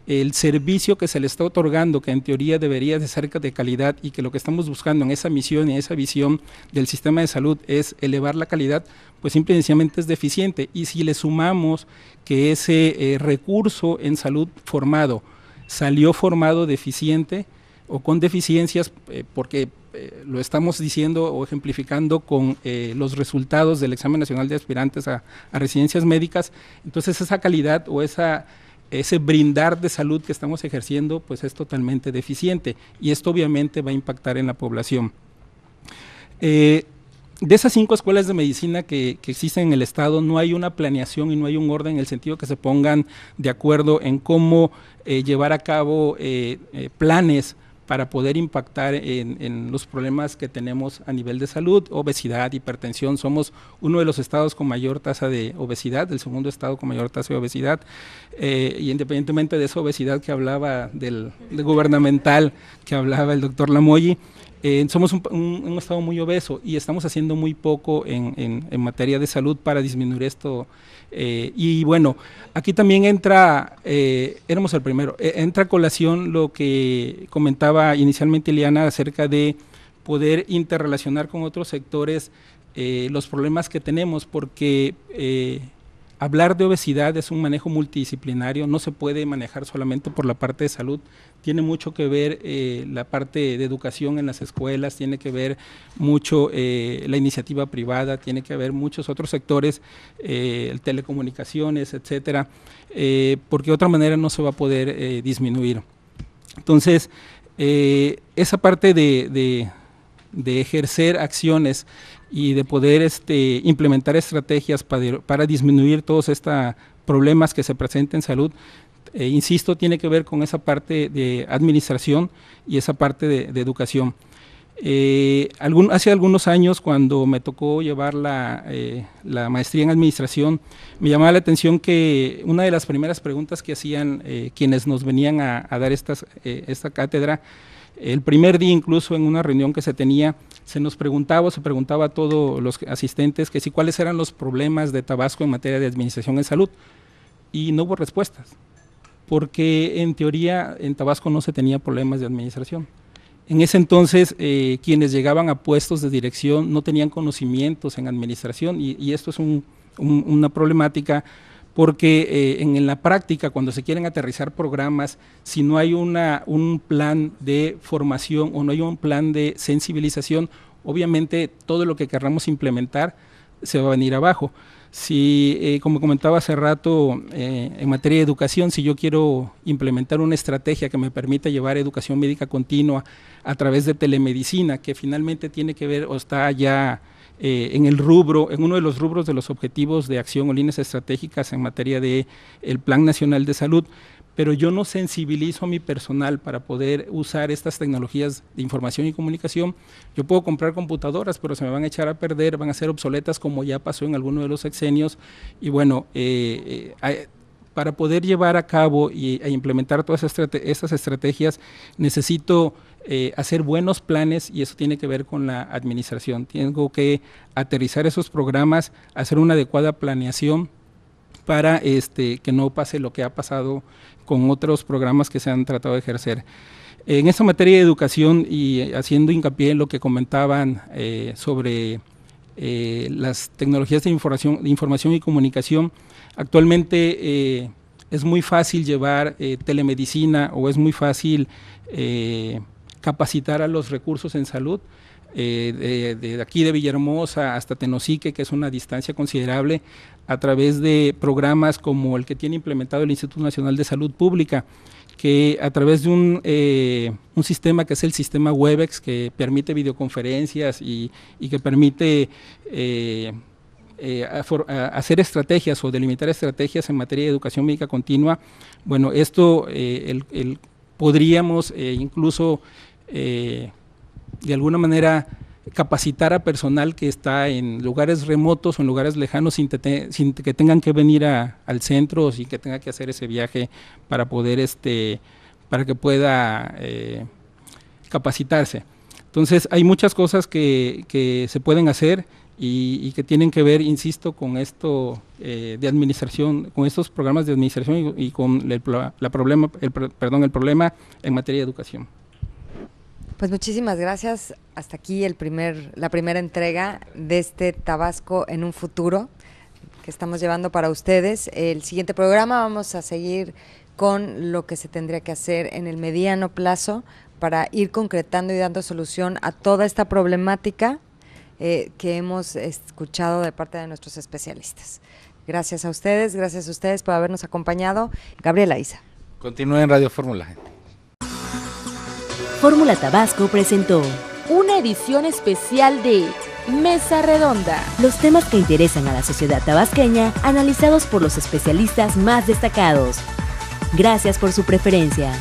el servicio que se le está otorgando, que en teoría debería de ser de calidad y que lo que estamos buscando en esa misión y esa visión del sistema de salud es elevar la calidad, pues simple y sencillamente es deficiente. Y si le sumamos que ese recurso en salud formado salió formado deficiente o con deficiencias, porque lo estamos diciendo o ejemplificando con los resultados del Examen Nacional de Aspirantes a Residencias Médicas, entonces esa calidad o ese brindar de salud que estamos ejerciendo pues es totalmente deficiente y esto obviamente va a impactar en la población. De esas 5 escuelas de medicina que existen en el estado no hay una planeación y no hay un orden en el sentido que se pongan de acuerdo en cómo llevar a cabo planes para poder impactar en los problemas que tenemos a nivel de salud, obesidad, hipertensión. Somos uno de los estados con mayor tasa de obesidad, el segundo estado con mayor tasa de obesidad, y independientemente de esa obesidad que hablaba del gubernamental, que hablaba el doctor Lamoyi, somos un estado muy obeso y estamos haciendo muy poco en materia de salud para disminuir esto. Y bueno, aquí también entra, éramos el primero, entra a colación lo que comentaba inicialmente Ileana acerca de poder interrelacionar con otros sectores los problemas que tenemos, porque hablar de obesidad es un manejo multidisciplinario, no se puede manejar solamente por la parte de salud, tiene mucho que ver la parte de educación en las escuelas, tiene que ver mucho la iniciativa privada, tiene que ver muchos otros sectores, telecomunicaciones, etcétera, porque de otra manera no se va a poder disminuir. Entonces, esa parte de ejercer acciones y de poder implementar estrategias para disminuir todos estos problemas que se presentan en salud, insisto, tiene que ver con esa parte de administración y esa parte de educación. Hace algunos años, cuando me tocó llevar la maestría en administración, me llamaba la atención que una de las primeras preguntas que hacían quienes nos venían a dar esta cátedra, el primer día incluso en una reunión que se tenía, se preguntaba a todos los asistentes que si cuáles eran los problemas de Tabasco en materia de administración en salud, y no hubo respuestas, porque en teoría en Tabasco no se tenía problemas de administración. En ese entonces, quienes llegaban a puestos de dirección no tenían conocimientos en administración, y esto es una problemática, porque en la práctica, cuando se quieren aterrizar programas, si no hay un plan de formación o no hay un plan de sensibilización, obviamente todo lo que querramos implementar se va a venir abajo. Si, como comentaba hace rato, en materia de educación, si yo quiero implementar una estrategia que me permita llevar educación médica continua a través de telemedicina, que finalmente tiene que ver o está ya en uno de los rubros de los objetivos de acción o líneas estratégicas en materia de el Plan Nacional de Salud, pero yo no sensibilizo a mi personal para poder usar estas tecnologías de información y comunicación. Yo puedo comprar computadoras, pero se me van a echar a perder, van a ser obsoletas, como ya pasó en alguno de los sexenios, y bueno, para poder llevar a cabo e implementar todas estas estrategias, necesito hacer buenos planes, y eso tiene que ver con la administración. Tengo que aterrizar esos programas, hacer una adecuada planeación para que no pase lo que ha pasado con otros programas que se han tratado de ejercer. En esta materia de educación, y haciendo hincapié en lo que comentaban sobre las tecnologías de información y comunicación, actualmente es muy fácil llevar telemedicina, o es muy fácil capacitar a los recursos en salud, de aquí de Villahermosa hasta Tenosique, que es una distancia considerable, a través de programas como el que tiene implementado el Instituto Nacional de Salud Pública, que a través de un sistema que es el sistema Webex, que permite videoconferencias y que permite hacer estrategias o delimitar estrategias en materia de educación médica continua. Bueno, esto podríamos incluso de alguna manera capacitar a personal que está en lugares remotos o en lugares lejanos sin que tengan que venir al centro, o sin que tenga que hacer ese viaje para poder para que pueda capacitarse. Entonces hay muchas cosas que se pueden hacer y que tienen que ver, insisto, con esto de administración, con estos programas de administración y con el problema en materia de educación. Pues muchísimas gracias. Hasta aquí la primera entrega de este Tabasco en un futuro que estamos llevando para ustedes. El siguiente programa vamos a seguir con lo que se tendría que hacer en el mediano plazo para ir concretando y dando solución a toda esta problemática que hemos escuchado de parte de nuestros especialistas. Gracias a ustedes por habernos acompañado. Gabriela Isa. Continúe en Radio Fórmula. Fórmula Tabasco presentó una edición especial de Mesa Redonda. Los temas que interesan a la sociedad tabasqueña, analizados por los especialistas más destacados. Gracias por su preferencia.